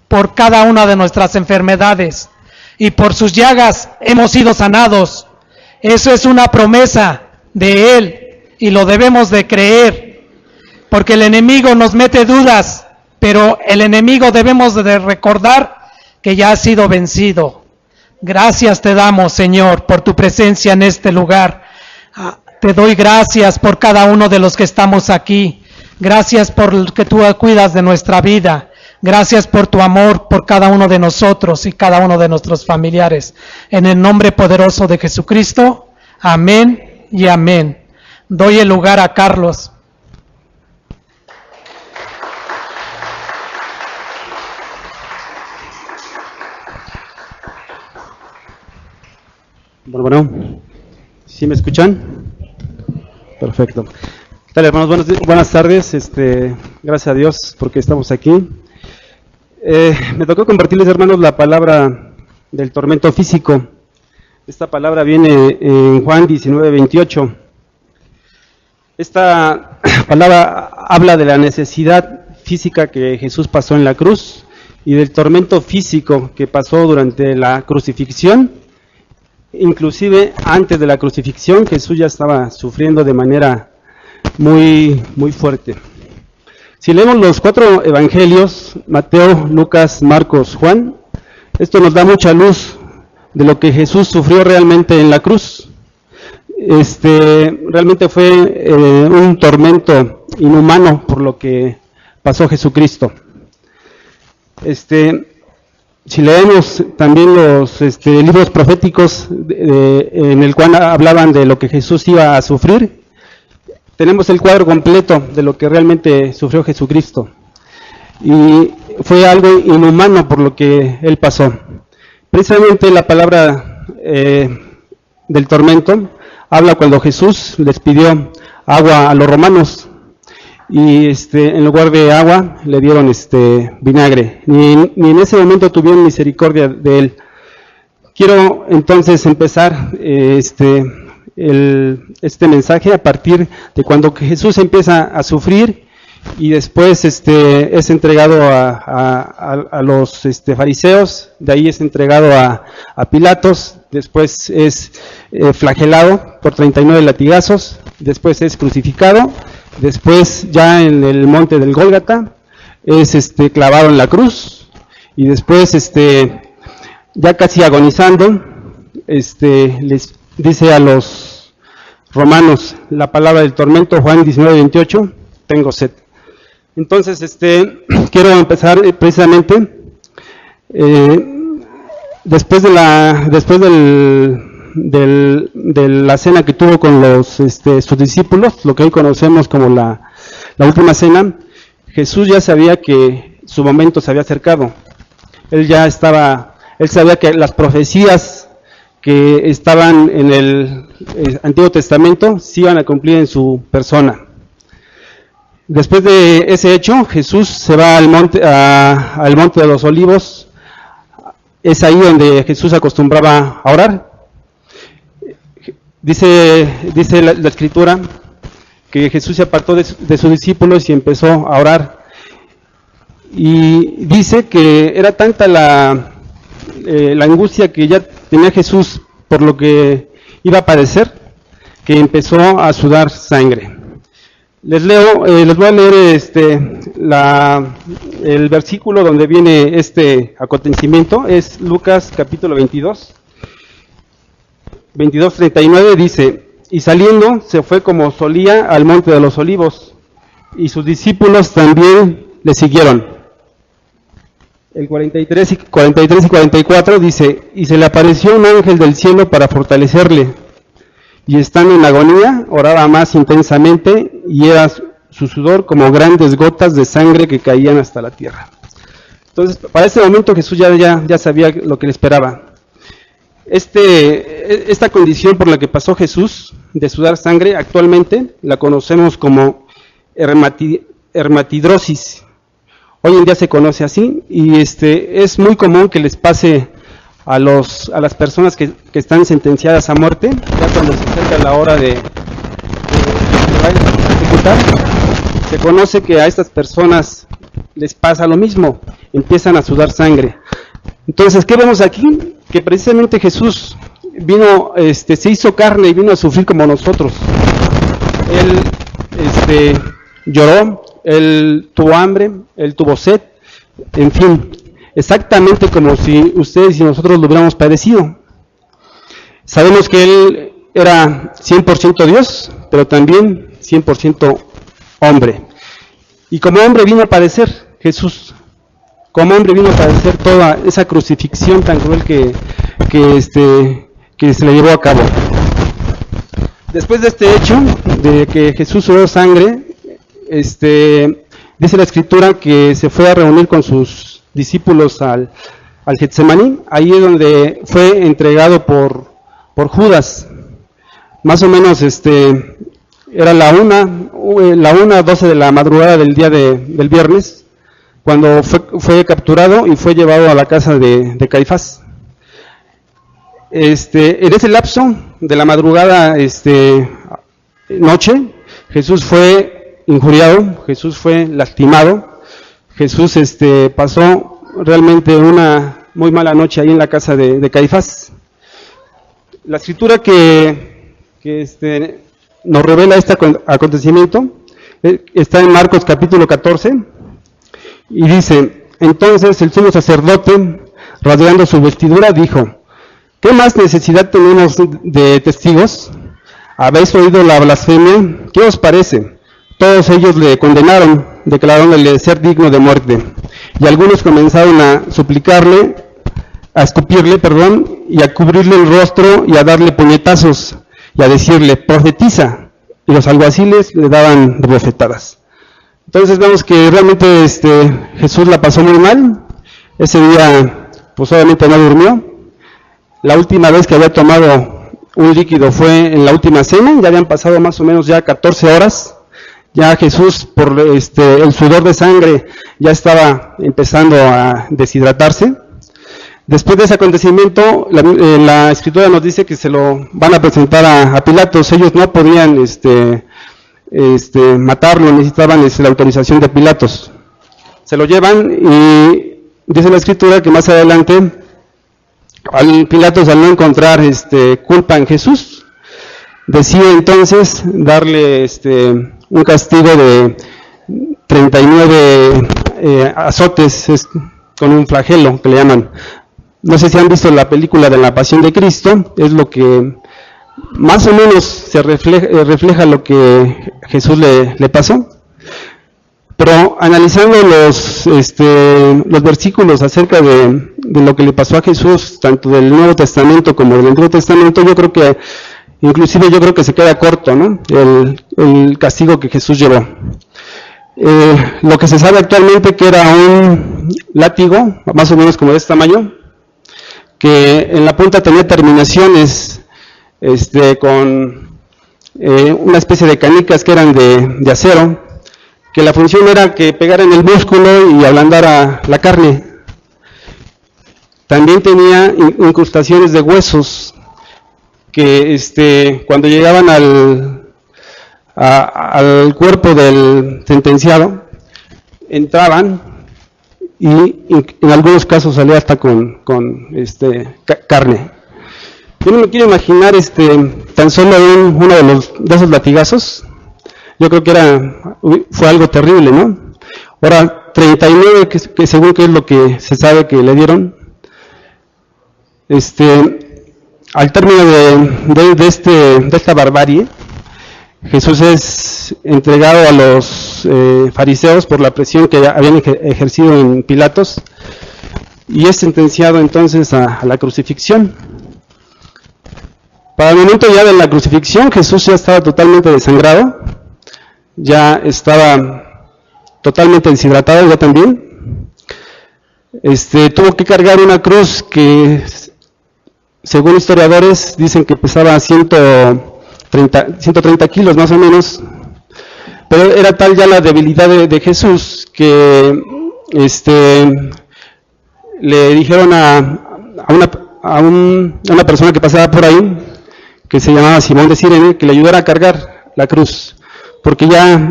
por cada una de nuestras enfermedades, y por sus llagas hemos sido sanados. Eso es una promesa de Él, y lo debemos de creer, porque el enemigo nos mete dudas, pero el enemigo debemos de recordar que ya ha sido vencido. Gracias te damos, Señor, por tu presencia en este lugar. Te doy gracias por cada uno de los que estamos aquí. Gracias por que tú cuidas de nuestra vida. Gracias por tu amor por cada uno de nosotros y cada uno de nuestros familiares. En el nombre poderoso de Jesucristo, amén y amén. Doy el lugar a Carlos. Bueno, ¿sí me escuchan? Perfecto. ¿Qué tal, hermanos? Buenas tardes. Gracias a Dios porque estamos aquí. Me tocó compartirles, hermanos, la palabra del tormento físico. Esta palabra viene en Juan 19:28. Esta palabra habla de la necesidad física que Jesús pasó en la cruz y del tormento físico que pasó durante la crucifixión. Inclusive antes de la crucifixión, Jesús ya estaba sufriendo de manera muy fuerte. Si leemos los 4 evangelios, Mateo, Lucas, Marcos, Juan, esto nos da mucha luz de lo que Jesús sufrió realmente en la cruz. Realmente fue un tormento inhumano por lo que pasó Jesucristo. Si leemos también los libros proféticos en el cual hablaban de lo que Jesús iba a sufrir, tenemos el cuadro completo de lo que realmente sufrió Jesucristo. Y fue algo inhumano por lo que Él pasó. Precisamente la palabra del tormento habla cuando Jesús les pidió agua a los romanos. Y en lugar de agua le dieron vinagre. Ni en ese momento tuvieron misericordia de él. Quiero entonces empezar este mensaje a partir de cuando Jesús empieza a sufrir y después es entregado a los fariseos, de ahí es entregado a Pilatos, después es flagelado por 39 latigazos, después es crucificado. Después, ya en el monte del Gólgata, es clavado en la cruz, y después, ya casi agonizando, les dice a los romanos la palabra del tormento, Juan 19:28, tengo sed. Entonces, quiero empezar precisamente, después de la cena que tuvo con sus discípulos, lo que hoy conocemos como la última cena, Jesús ya sabía que su momento se había acercado. Él sabía que las profecías que estaban en el Antiguo Testamento se iban a cumplir en su persona. Después de ese hecho, Jesús se va al monte de los Olivos. Es ahí donde Jesús acostumbraba a orar. Dice la Escritura que Jesús se apartó de sus discípulos y empezó a orar. Y dice que era tanta la angustia que ya tenía Jesús por lo que iba a padecer, que empezó a sudar sangre. Les voy a leer el versículo donde viene este acontecimiento, es Lucas capítulo 22:39, dice: y saliendo se fue como solía al monte de los Olivos, y sus discípulos también le siguieron. El 43 y 44 dice: y se le apareció un ángel del cielo para fortalecerle, y estando en agonía oraba más intensamente, y era su sudor como grandes gotas de sangre que caían hasta la tierra. Entonces, para este momento Jesús ya sabía lo que le esperaba. Esta condición por la que pasó Jesús de sudar sangre, actualmente la conocemos como hermatidrosis. Hoy en día se conoce así, y es muy común que les pase a las personas que están sentenciadas a muerte, ya cuando se acerca la hora de ejecutar, se conoce que a estas personas les pasa lo mismo, empiezan a sudar sangre. Entonces, ¿qué vemos aquí? Que precisamente Jesús vino, se hizo carne y vino a sufrir como nosotros. Él lloró, él tuvo hambre, él tuvo sed, en fin, exactamente como si ustedes y nosotros lo hubiéramos padecido. Sabemos que él era 100% Dios, pero también 100% hombre. Y como hombre vino a padecer Jesús, como hombre vino a padecer toda esa crucifixión tan cruel que se le llevó a cabo. Después de este hecho, de que Jesús sudó sangre, dice la Escritura que se fue a reunir con sus discípulos al Getsemaní. Ahí es donde fue entregado por Judas. Más o menos era la 1:12 de la madrugada del día del viernes, cuando fue capturado y fue llevado a la casa de Caifás. En ese lapso de la madrugada noche, Jesús fue injuriado, Jesús fue lastimado, Jesús pasó realmente una muy mala noche ahí en la casa de Caifás. La escritura que nos revela este acontecimiento está en Marcos capítulo 14 y dice: entonces el sumo sacerdote, rasgando su vestidura, dijo: ¿qué más necesidad tenemos de testigos? ¿Habéis oído la blasfemia? ¿Qué os parece? Todos ellos le condenaron, declarándole ser digno de muerte. Y algunos comenzaron a suplicarle, a escupirle, y a cubrirle el rostro y a darle puñetazos y a decirle: profetiza. Y los alguaciles le daban bofetadas. Entonces vemos que realmente Jesús la pasó muy mal. Ese día pues obviamente no durmió. La última vez que había tomado un líquido fue en la última cena. Ya habían pasado más o menos ya 14 horas. Ya Jesús, por el sudor de sangre, ya estaba empezando a deshidratarse. Después de ese acontecimiento, la Escritura nos dice que se lo van a presentar a Pilatos. Ellos no podían matarlo, necesitaban la autorización de Pilatos. Se lo llevan y dice la Escritura que más adelante Pilatos, al no encontrar culpa en Jesús, decide entonces darle un castigo de 39 azotes con un flagelo que le llaman. No sé si han visto la película de la Pasión de Cristo, es lo que más o menos se refleja lo que Jesús le pasó. Pero analizando los versículos acerca de lo que le pasó a Jesús, tanto del Nuevo Testamento como del Antiguo Testamento, yo creo que se queda corto, ¿no? El castigo que Jesús llevó. Lo que se sabe actualmente que era un látigo, más o menos como de este tamaño, que en la punta tenía terminaciones con una especie de canicas que eran de acero, que la función era que pegara en el músculo y ablandara la carne. También tenía incrustaciones de huesos que cuando llegaban al cuerpo del sentenciado, entraban y en algunos casos salía hasta con carne. Yo no me quiero imaginar tan solo uno de esos latigazos. Yo creo que fue algo terrible, ¿no? Ahora, 39, que según que es lo que se sabe que le dieron, al término de esta barbarie, Jesús es entregado a los fariseos por la presión que habían ejercido en Pilatos y es sentenciado entonces a la crucifixión. Para el momento ya de la crucifixión, Jesús ya estaba totalmente desangrado, ya estaba totalmente deshidratado ya también. Tuvo que cargar una cruz que, según historiadores, dicen que pesaba 130 kilos más o menos, pero era tal ya la debilidad de Jesús que le dijeron a una persona que pasaba por ahí, que se llamaba Simón de Cirene, que le ayudara a cargar la cruz, porque ya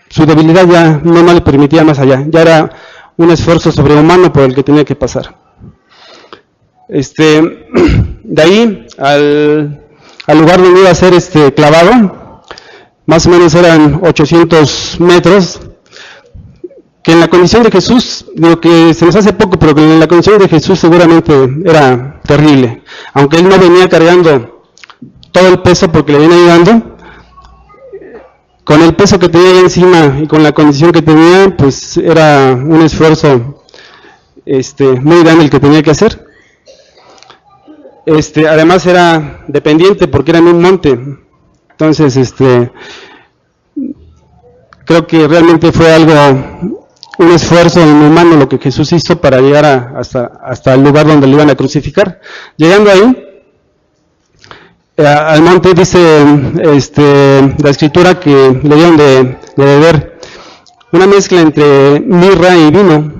su debilidad ya no le permitía más allá, ya era un esfuerzo sobrehumano por el que tenía que pasar. De ahí al lugar donde iba a ser clavado, más o menos eran 800 metros, que en la condición de Jesús, digo que se nos hace poco, pero que en la condición de Jesús seguramente era terrible, aunque él no venía cargando todo el peso porque le venía ayudando, con el peso que tenía encima y con la condición que tenía, pues era un esfuerzo muy grande el que tenía que hacer. Además era dependiente porque era en un monte, entonces creo que realmente fue un esfuerzo inhumano lo que Jesús hizo para llegar hasta el lugar donde le iban a crucificar. Llegando ahí, al monte, dice la escritura que le dieron de beber una mezcla entre mirra y vino.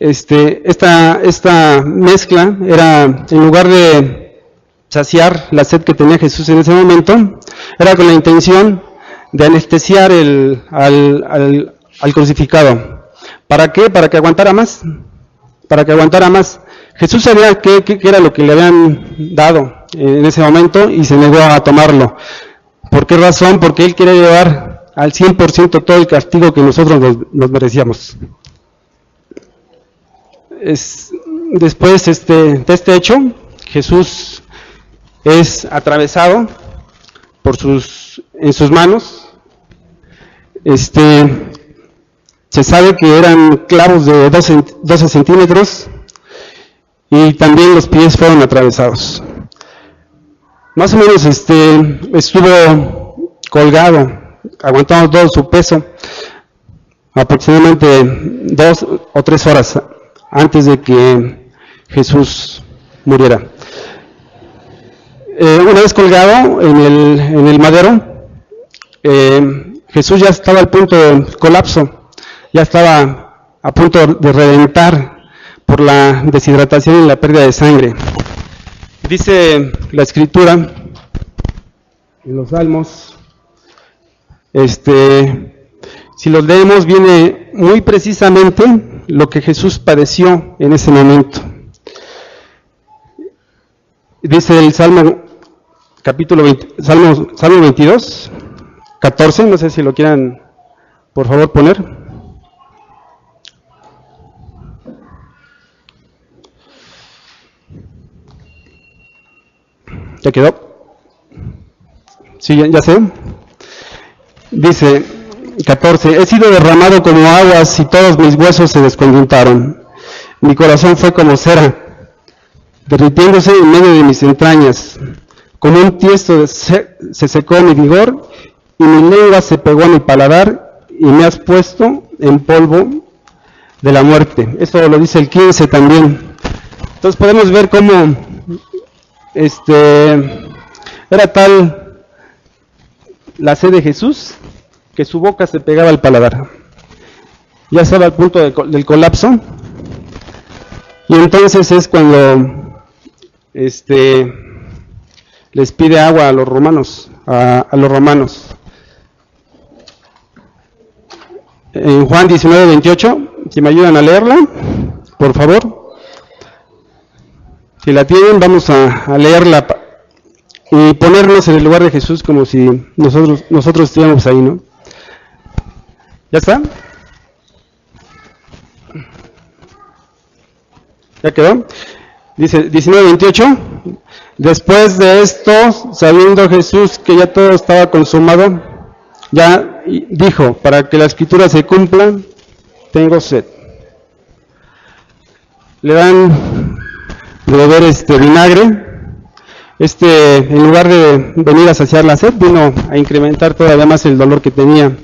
Esta mezcla era, en lugar de saciar la sed que tenía Jesús en ese momento, era con la intención de anestesiar al crucificado. ¿Para qué? Para que aguantara más. Para que aguantara más. Jesús sabía qué era lo que le habían dado en ese momento y se negó a tomarlo. ¿Por qué razón? Porque Él quiere llevar al 100% todo el castigo que nosotros nos merecíamos. Después de este hecho, Jesús es atravesado en sus manos. Se sabe que eran clavos de 12 centímetros y también los pies fueron atravesados. Más o menos estuvo colgado, aguantando todo su peso, aproximadamente 2 o 3 horas antes de que Jesús muriera. Una vez colgado en el madero, Jesús ya estaba al punto de colapso, ya estaba a punto de reventar por la deshidratación y la pérdida de sangre. Dice la escritura en los Salmos, si los leemos, viene muy precisamente lo que Jesús padeció en ese momento. Dice el Salmo, Salmo 22, 14, no sé si lo quieran, por favor, poner. ¿Ya quedó? Sí, ya sé. Dice 14, he sido derramado como aguas y todos mis huesos se desconjuntaron. Mi corazón fue como cera, derritiéndose en medio de mis entrañas. Como un tiesto se secó mi vigor y mi lengua se pegó a mi paladar y me has puesto en polvo de la muerte. Eso lo dice el 15 también. Entonces podemos ver cómo era tal la sed de Jesús que su boca se pegaba al paladar. Ya estaba al punto del colapso. Y entonces es cuando les pide agua a los romanos, a los romanos. En Juan 19:28, si me ayudan a leerla, por favor. Si la tienen, vamos a leerla y ponernos en el lugar de Jesús como si nosotros estuviéramos ahí, ¿no? ¿Ya está? ¿Ya quedó? Dice 19:28, después de esto, sabiendo Jesús que ya todo estaba consumado, ya dijo, para que la escritura se cumpla, tengo sed. Le dan de beber vinagre. En lugar de venir a saciar la sed, vino a incrementar todavía más el dolor que tenía.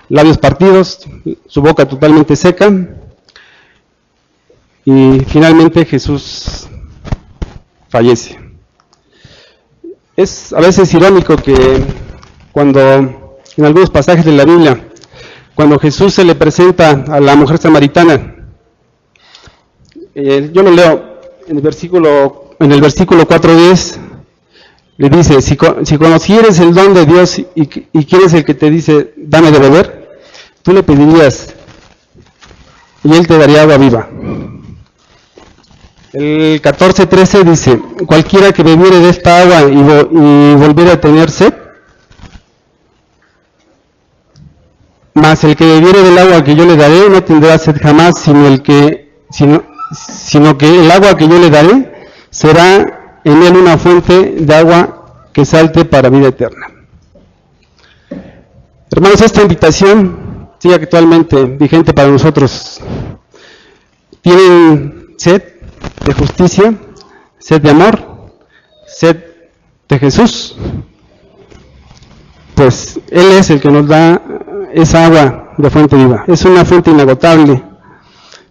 Labios partidos, su boca totalmente seca. Y finalmente Jesús fallece. Es a veces irónico que cuando en algunos pasajes de la Biblia, cuando Jesús se le presenta a la mujer samaritana, yo lo leo en el versículo 4:10, le dice, si conocieres el don de Dios y quién es el que te dice, dame de beber, tú le pedirías y Él te daría agua viva. El 14:13 dice, cualquiera que bebiere de esta agua y volviere a tener sed, mas el que bebiere del agua que yo le daré no tendrá sed jamás, sino que el agua que yo le daré será en él una fuente de agua que salte para vida eterna. Hermanos, esta invitación sigue actualmente vigente para nosotros. ¿Tienen sed de justicia, sed de amor, sed de Jesús? Pues Él es el que nos da esa agua de fuente viva. Es una fuente inagotable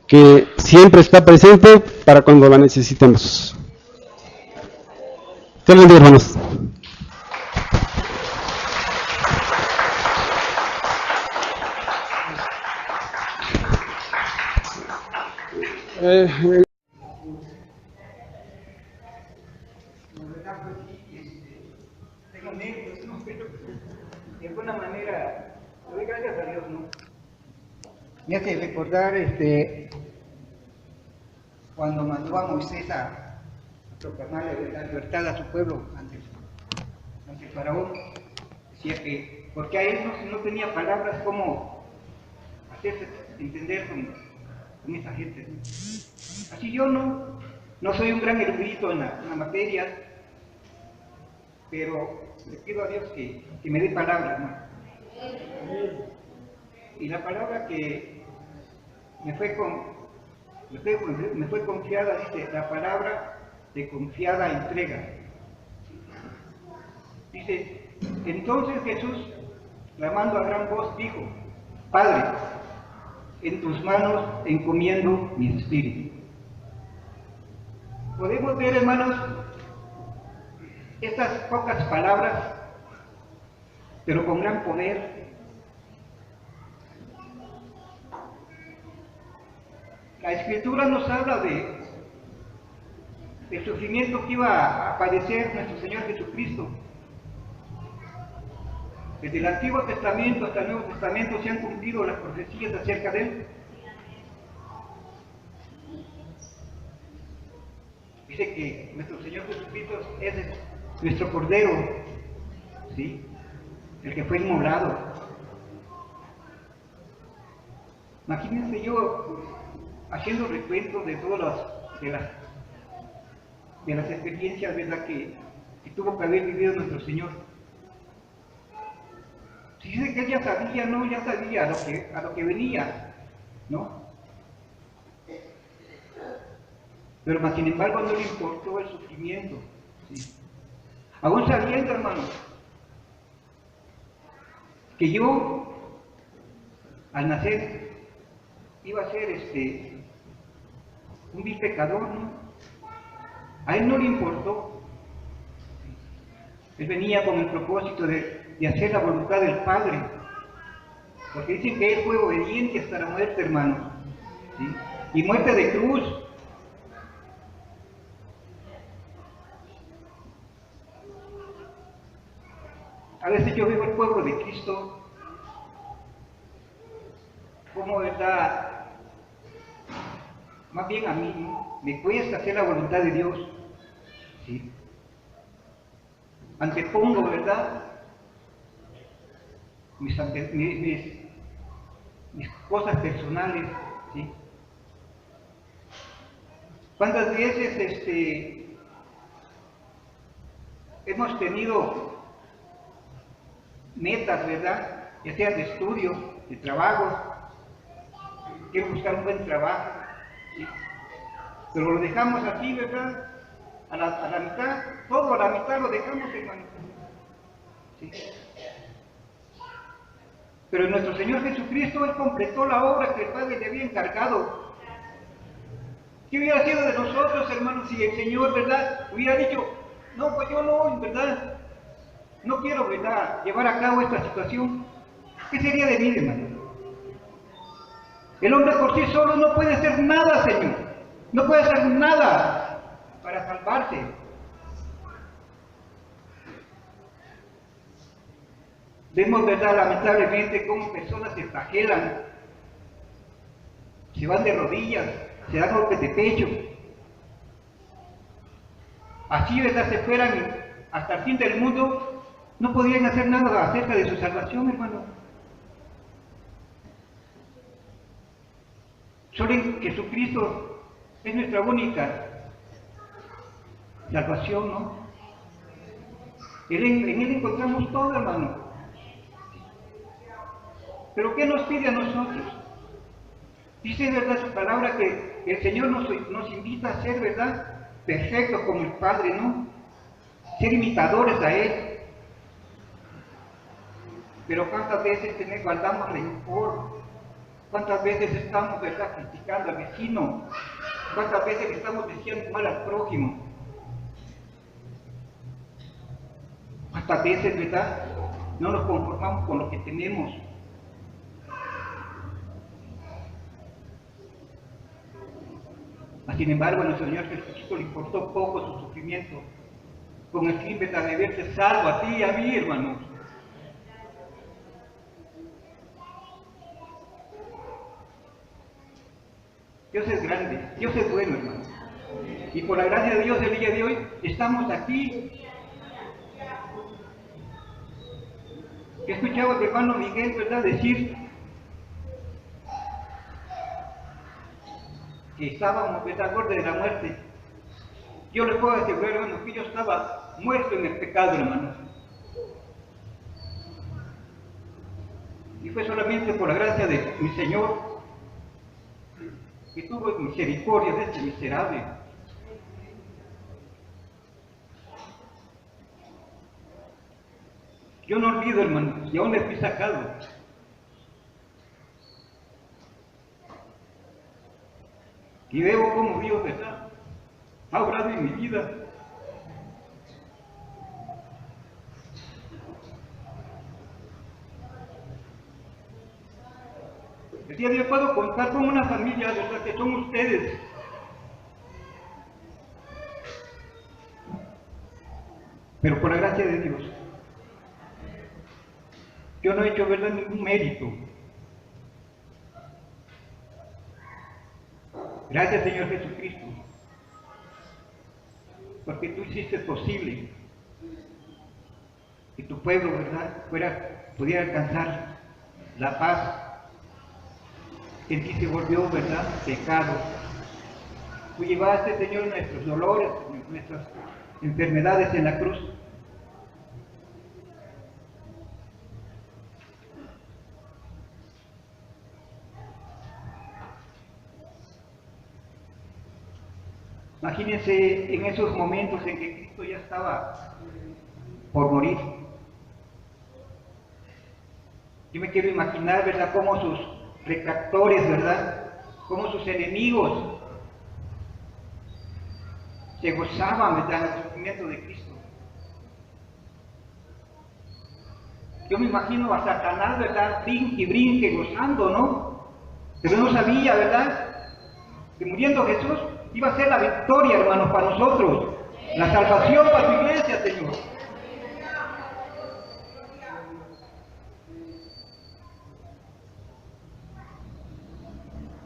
que siempre está presente para cuando la necesitemos. Dios bendiga, hermanos. Tengo nervios, ¿no? Pero de alguna manera, le doy gracias a Dios, ¿no? Me hace recordar cuando mandó a Moisés a proclamar la libertad a su pueblo ante Faraón. Decía que, porque a él no tenía palabras como hacerse entender con esa gente, ¿no? Así yo no soy un gran erudito en la materia, pero le pido a Dios que me dé palabras, ¿no? Y la palabra que me fue confiada, dice, la palabra de confiada entrega. Dice, entonces Jesús, clamando a gran voz, dijo, Padre, en tus manos encomiendo mi espíritu. Podemos ver, hermanos, estas pocas palabras, pero con gran poder. La Escritura nos habla del sufrimiento que iba a padecer nuestro Señor Jesucristo. Desde el Antiguo Testamento hasta el Nuevo Testamento se han cumplido las profecías acerca de Él. Dice que nuestro Señor Jesucristo es nuestro Cordero, ¿sí? El que fue inmolado. Imagínense yo haciendo recuento de todas las experiencias, ¿verdad?, que tuvo que haber vivido nuestro Señor. Si dice que Él ya sabía, ¿no? Ya sabía a lo que venía, ¿no? Pero más sin embargo no le importó el sufrimiento, ¿sí? Aún sabiendo, hermanos, que yo al nacer iba a ser un vil pecador, ¿no? A Él no le importó. Él venía con el propósito de hacer la voluntad del Padre, porque dicen que Él fue obediente hasta la muerte, hermanos, ¿sí? Y muerte de cruz. A veces yo veo el pueblo de Cristo como, ¿verdad? Más bien a mí, ¿no? Me cuesta hacer la voluntad de Dios, ¿sí? Antepongo, ¿verdad?, mis cosas personales, ¿sí? ¿Cuántas veces hemos tenido metas, ¿verdad?, ya sea de estudio, de trabajo? Quiero buscar un buen trabajo, ¿sí? Pero lo dejamos aquí, ¿verdad?, a la mitad, todo a la mitad lo dejamos, hermano, ¿sí? Pero nuestro Señor Jesucristo, Él completó la obra que el Padre le había encargado. ¿Qué hubiera sido de nosotros, hermanos, si el Señor, ¿verdad?, hubiera dicho, no, pues yo no, ¿verdad?, no quiero, ¿verdad?, llevar a cabo esta situación? ¿Qué sería de mí, hermano? El hombre por sí solo no puede hacer nada, Señor. No puede hacer nada. para salvarse. Vemos, ¿verdad?, lamentablemente cómo personas se flagelan, se van de rodillas, se dan golpes de pecho. Así, ¿verdad?, se fueran hasta el fin del mundo, no podrían hacer nada acerca de su salvación, hermano. Solo en Jesucristo es nuestra única salvación, ¿no? En Él encontramos todo, hermano. Pero ¿qué nos pide a nosotros? Dice, ¿verdad?, su palabra que el Señor nos invita a ser, ¿verdad?, perfectos como el Padre, ¿no? Ser imitadores a Él. Pero ¿cuántas veces guardamos rencor? ¿Cuántas veces estamos, ¿verdad?, criticando al vecino? ¿Cuántas veces estamos diciendo mal al prójimo? ¿Cuántas veces, verdad, no nos conformamos con lo que tenemos? Sin embargo, a nuestro Señor Jesucristo le importó poco su sufrimiento, con el fin, ¿verdad?, de verte salvo a ti y a mí, hermanos. Dios es grande, Dios es bueno, hermano. Y por la gracia de Dios, el día de hoy, estamos aquí. Yo escuchaba a mi hermano Miguel, ¿verdad?, decir que estábamos, ¿verdad?, al borde de la muerte. Yo les puedo asegurar, hermano, que yo estaba muerto en el pecado, hermano. Y fue solamente por la gracia de mi Señor que tuvo misericordia de este miserable. Yo no olvido, hermano, y aún le fui sacado. Y veo cómo Dios, ¿verdad?, ha obrado en mi vida. El día de hoy puedo contar con una familia, ¿verdad?, que son ustedes. Pero por la gracia de Dios, yo no he hecho, ¿verdad?, ningún mérito. Gracias, Señor Jesucristo, porque tú hiciste posible que tu pueblo, ¿verdad?, pudiera alcanzar la paz. En ti se volvió, ¿verdad?, pecado. Tú llevaste, Señor, nuestros dolores, nuestras enfermedades en la cruz. Imagínense en esos momentos en que Cristo ya estaba por morir. Yo me quiero imaginar, ¿verdad?, cómo sus retractores, ¿verdad?, cómo sus enemigos se gozaban, ¿verdad?, en el sufrimiento de Cristo. Yo me imagino a Satanás, ¿verdad?, brinque y brinque, gozando, ¿no? Pero no sabía, ¿verdad?, que muriendo Jesús iba a ser la victoria, hermanos, para nosotros, la salvación para su iglesia, Señor.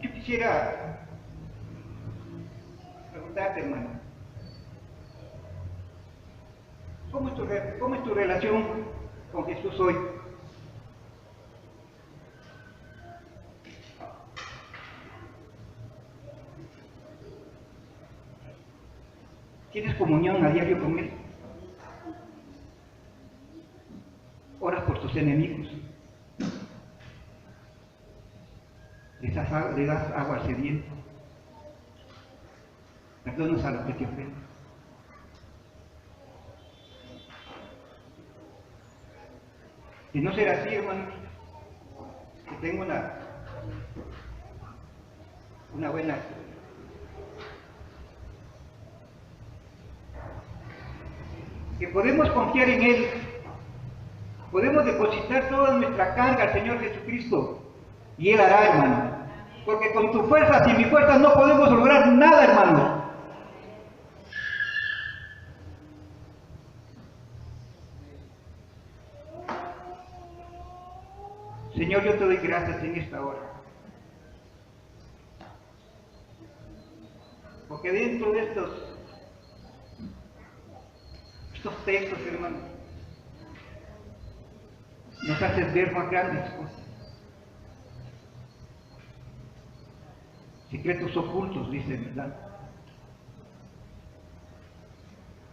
Yo quisiera preguntarte, hermano, ¿cómo es tu relación con Jesús hoy? ¿Tienes comunión a diario con Él? ¿Oras por tus enemigos? ¿Le das agua al sediento? ¿Perdonas a los que te ofenden? Si no será así, hermanos, que tengo una buena... que podemos confiar en Él, podemos depositar toda nuestra carga al Señor Jesucristo y Él hará, hermano, porque con tus fuerzas y mis fuerzas no podemos lograr nada, hermano. Señor, yo te doy gracias en esta hora. Porque dentro de estos textos, hermano, nos haces ver más grandes cosas. Secretos ocultos, dice, ¿verdad?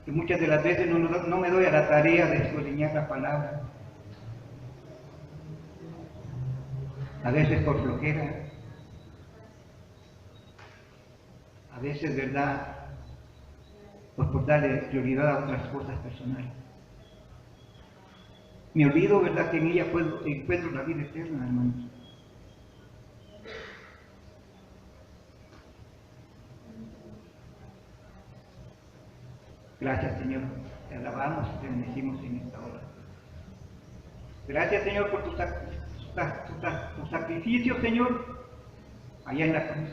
Que muchas de las veces no me doy a la tarea de escudriñar la palabra. A veces por flojera. A veces, ¿verdad? Pues por darle prioridad a otras cosas personales. Me olvido, ¿verdad?, que en ella encuentro la vida eterna, hermanos. Gracias, Señor. Te alabamos y te bendecimos en esta hora. Gracias, Señor, por tu sacrificio, Señor, allá en la cruz.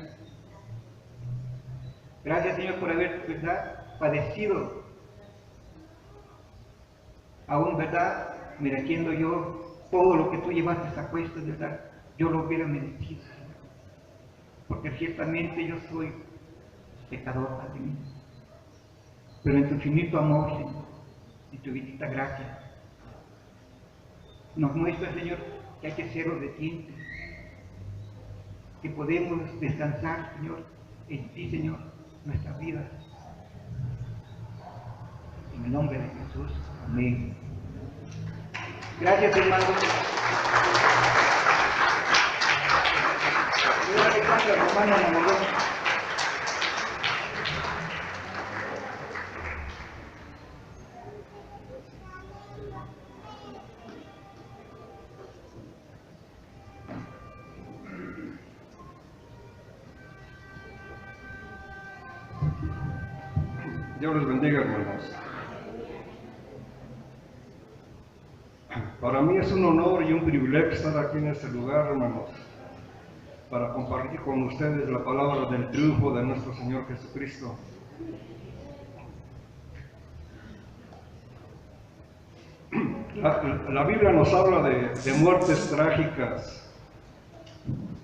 Gracias, Señor, por haber, ¿verdad?, padecido, aún, ¿verdad?, mereciendo yo todo lo que tú llevaste a cuestas, ¿verdad? Yo lo hubiera merecido, Señor. Porque ciertamente yo soy pecador, Padre mío. Pero en tu infinito amor, Señor, en tu bendita gracia, nos muestra, Señor, que hay que ser obedientes, que podemos descansar, Señor, en ti, Señor, nuestra vida. En el nombre de Jesús. Amén. Gracias, hermanos. Dios les bendiga, hermanos. Para mí es un honor y un privilegio estar aquí en este lugar, hermanos, para compartir con ustedes la palabra del triunfo de nuestro Señor Jesucristo. La Biblia nos habla de muertes trágicas,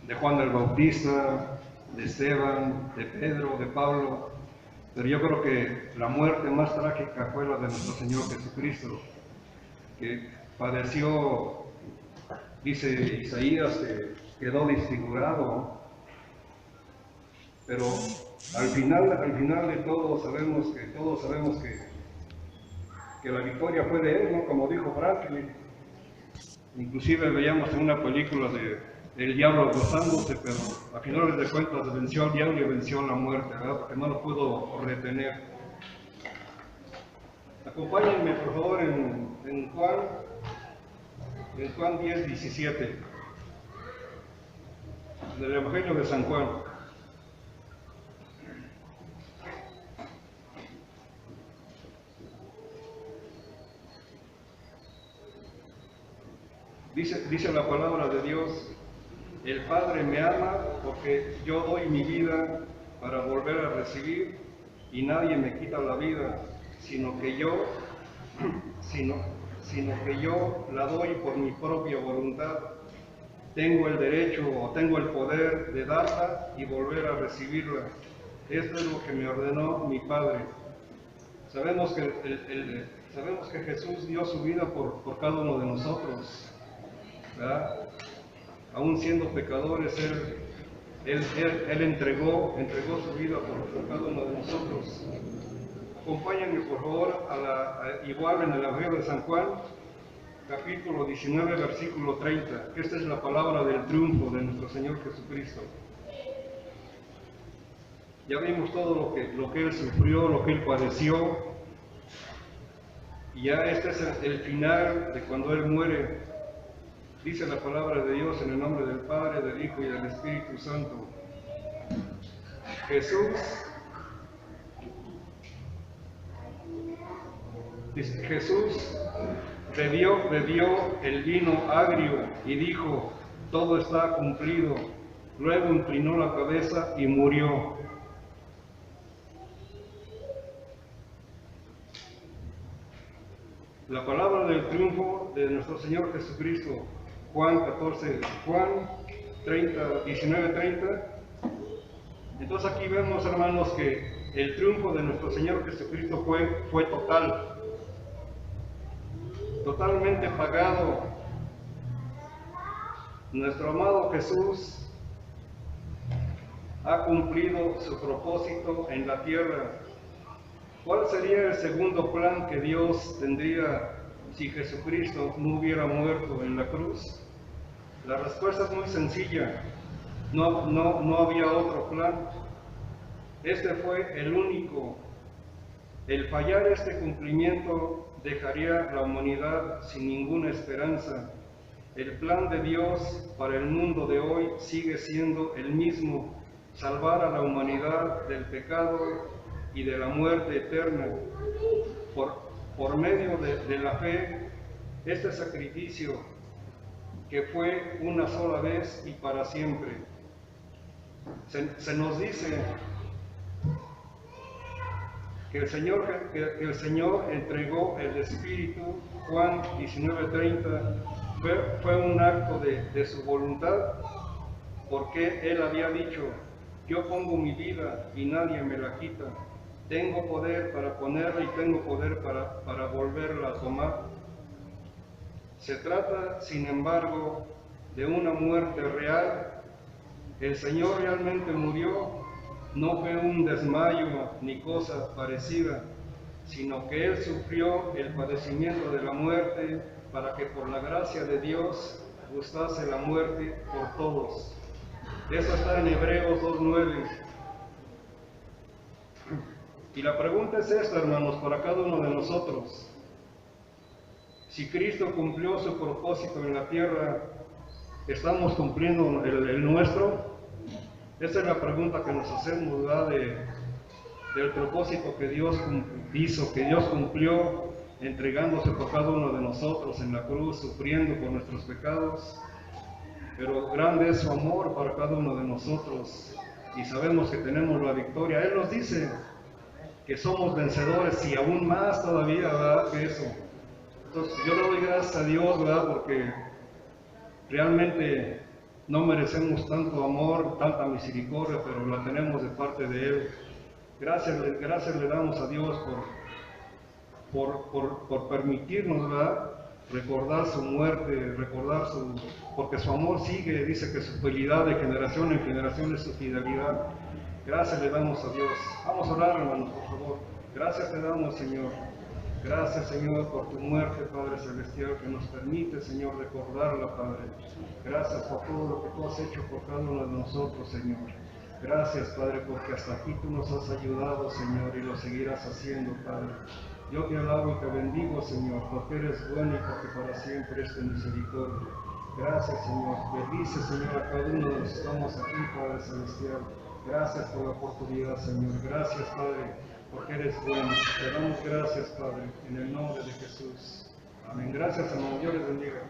de Juan el Bautista, de Esteban, de Pedro, de Pablo, pero yo creo que la muerte más trágica fue la de nuestro Señor Jesucristo, que padeció, dice Isaías, que quedó desfigurado, pero al final de todo sabemos que la victoria fue de él, ¿no? Como dijo Franklin. Inclusive veíamos en una película del diablo gozándose, pero a finales de cuentas venció al diablo y venció la muerte, ¿verdad? Porque no lo pudo retener. Acompáñenme por favor en Juan 10:17, del Evangelio de San Juan. Dice la palabra de Dios: el Padre me ama porque yo doy mi vida para volver a recibir, y nadie me quita la vida, sino que yo la doy por mi propia voluntad. Tengo el derecho o tengo el poder de darla y volver a recibirla. Esto es lo que me ordenó mi Padre. Sabemos que Jesús dio su vida por cada uno de nosotros, ¿verdad? Aún siendo pecadores, Él entregó su vida por cada uno de nosotros. Acompáñenme por favor igual en el Evangelio de San Juan, capítulo 19, versículo 30, que esta es la palabra del triunfo de nuestro Señor Jesucristo. Ya vimos todo lo que Él sufrió, lo que Él padeció, y ya este es el final de cuando Él muere. Dice la palabra de Dios en el nombre del Padre, del Hijo y del Espíritu Santo. Jesús bebió el vino agrio y dijo: todo está cumplido. Luego inclinó la cabeza y murió. La palabra del triunfo de nuestro Señor Jesucristo Juan 19:30. Entonces aquí vemos, hermanos, que el triunfo de nuestro Señor Jesucristo fue total, totalmente pagado. Nuestro amado Jesús ha cumplido su propósito en la tierra. ¿Cuál sería el segundo plan que Dios tendría si Jesucristo no hubiera muerto en la cruz? La respuesta es muy sencilla. No había otro plan. Este fue el único. El fallar este cumplimiento dejaría a la humanidad sin ninguna esperanza. El plan de Dios para el mundo de hoy sigue siendo el mismo: salvar a la humanidad del pecado y de la muerte eterna. Por medio de la fe, este sacrificio que fue una sola vez y para siempre. Se nos dice que el Señor entregó el Espíritu. Juan 19:30 fue un acto de su voluntad, porque Él había dicho: yo pongo mi vida y nadie me la quita. Tengo poder para ponerla y tengo poder para volverla a tomar. Se trata, sin embargo, de una muerte real. El Señor realmente murió. No fue un desmayo ni cosa parecida, sino que Él sufrió el padecimiento de la muerte para que por la gracia de Dios gustase la muerte por todos. Eso está en Hebreos 2:9. Y la pregunta es esta, hermanos, para cada uno de nosotros. Si Cristo cumplió su propósito en la tierra, ¿estamos cumpliendo el nuestro? Esa es la pregunta que nos hacemos, ¿verdad? Del propósito que Dios hizo, que Dios cumplió, entregándose por cada uno de nosotros en la cruz, sufriendo por nuestros pecados. Pero grande es su amor para cada uno de nosotros y sabemos que tenemos la victoria. Él nos dice que somos vencedores y aún más todavía, ¿verdad?, que eso. Entonces yo le doy gracias a Dios, ¿verdad?, porque realmente no merecemos tanto amor, tanta misericordia, pero la tenemos de parte de Él. Gracias le damos a Dios por permitirnos, ¿verdad?, recordar su muerte, porque su amor sigue. Dice que su fidelidad de generación en generación es su fidelidad. Gracias le damos a Dios. Vamos a orar, hermanos, por favor. Gracias te damos, Señor. Gracias, Señor, por tu muerte, Padre Celestial, que nos permite, Señor, recordarla, Padre. Gracias por todo lo que tú has hecho por cada uno de nosotros, Señor. Gracias, Padre, porque hasta aquí tú nos has ayudado, Señor, y lo seguirás haciendo, Padre. Yo te alabo y te bendigo, Señor, porque eres bueno y porque para siempre es tu misericordia. Gracias, Señor. Bendice, Señor, a cada uno de los que estamos aquí, Padre Celestial. Gracias por la oportunidad, Señor. Gracias, Padre, porque eres bueno. Te damos gracias, Padre, en el nombre de Jesús. Amén. Gracias, hermano. Dios les bendiga.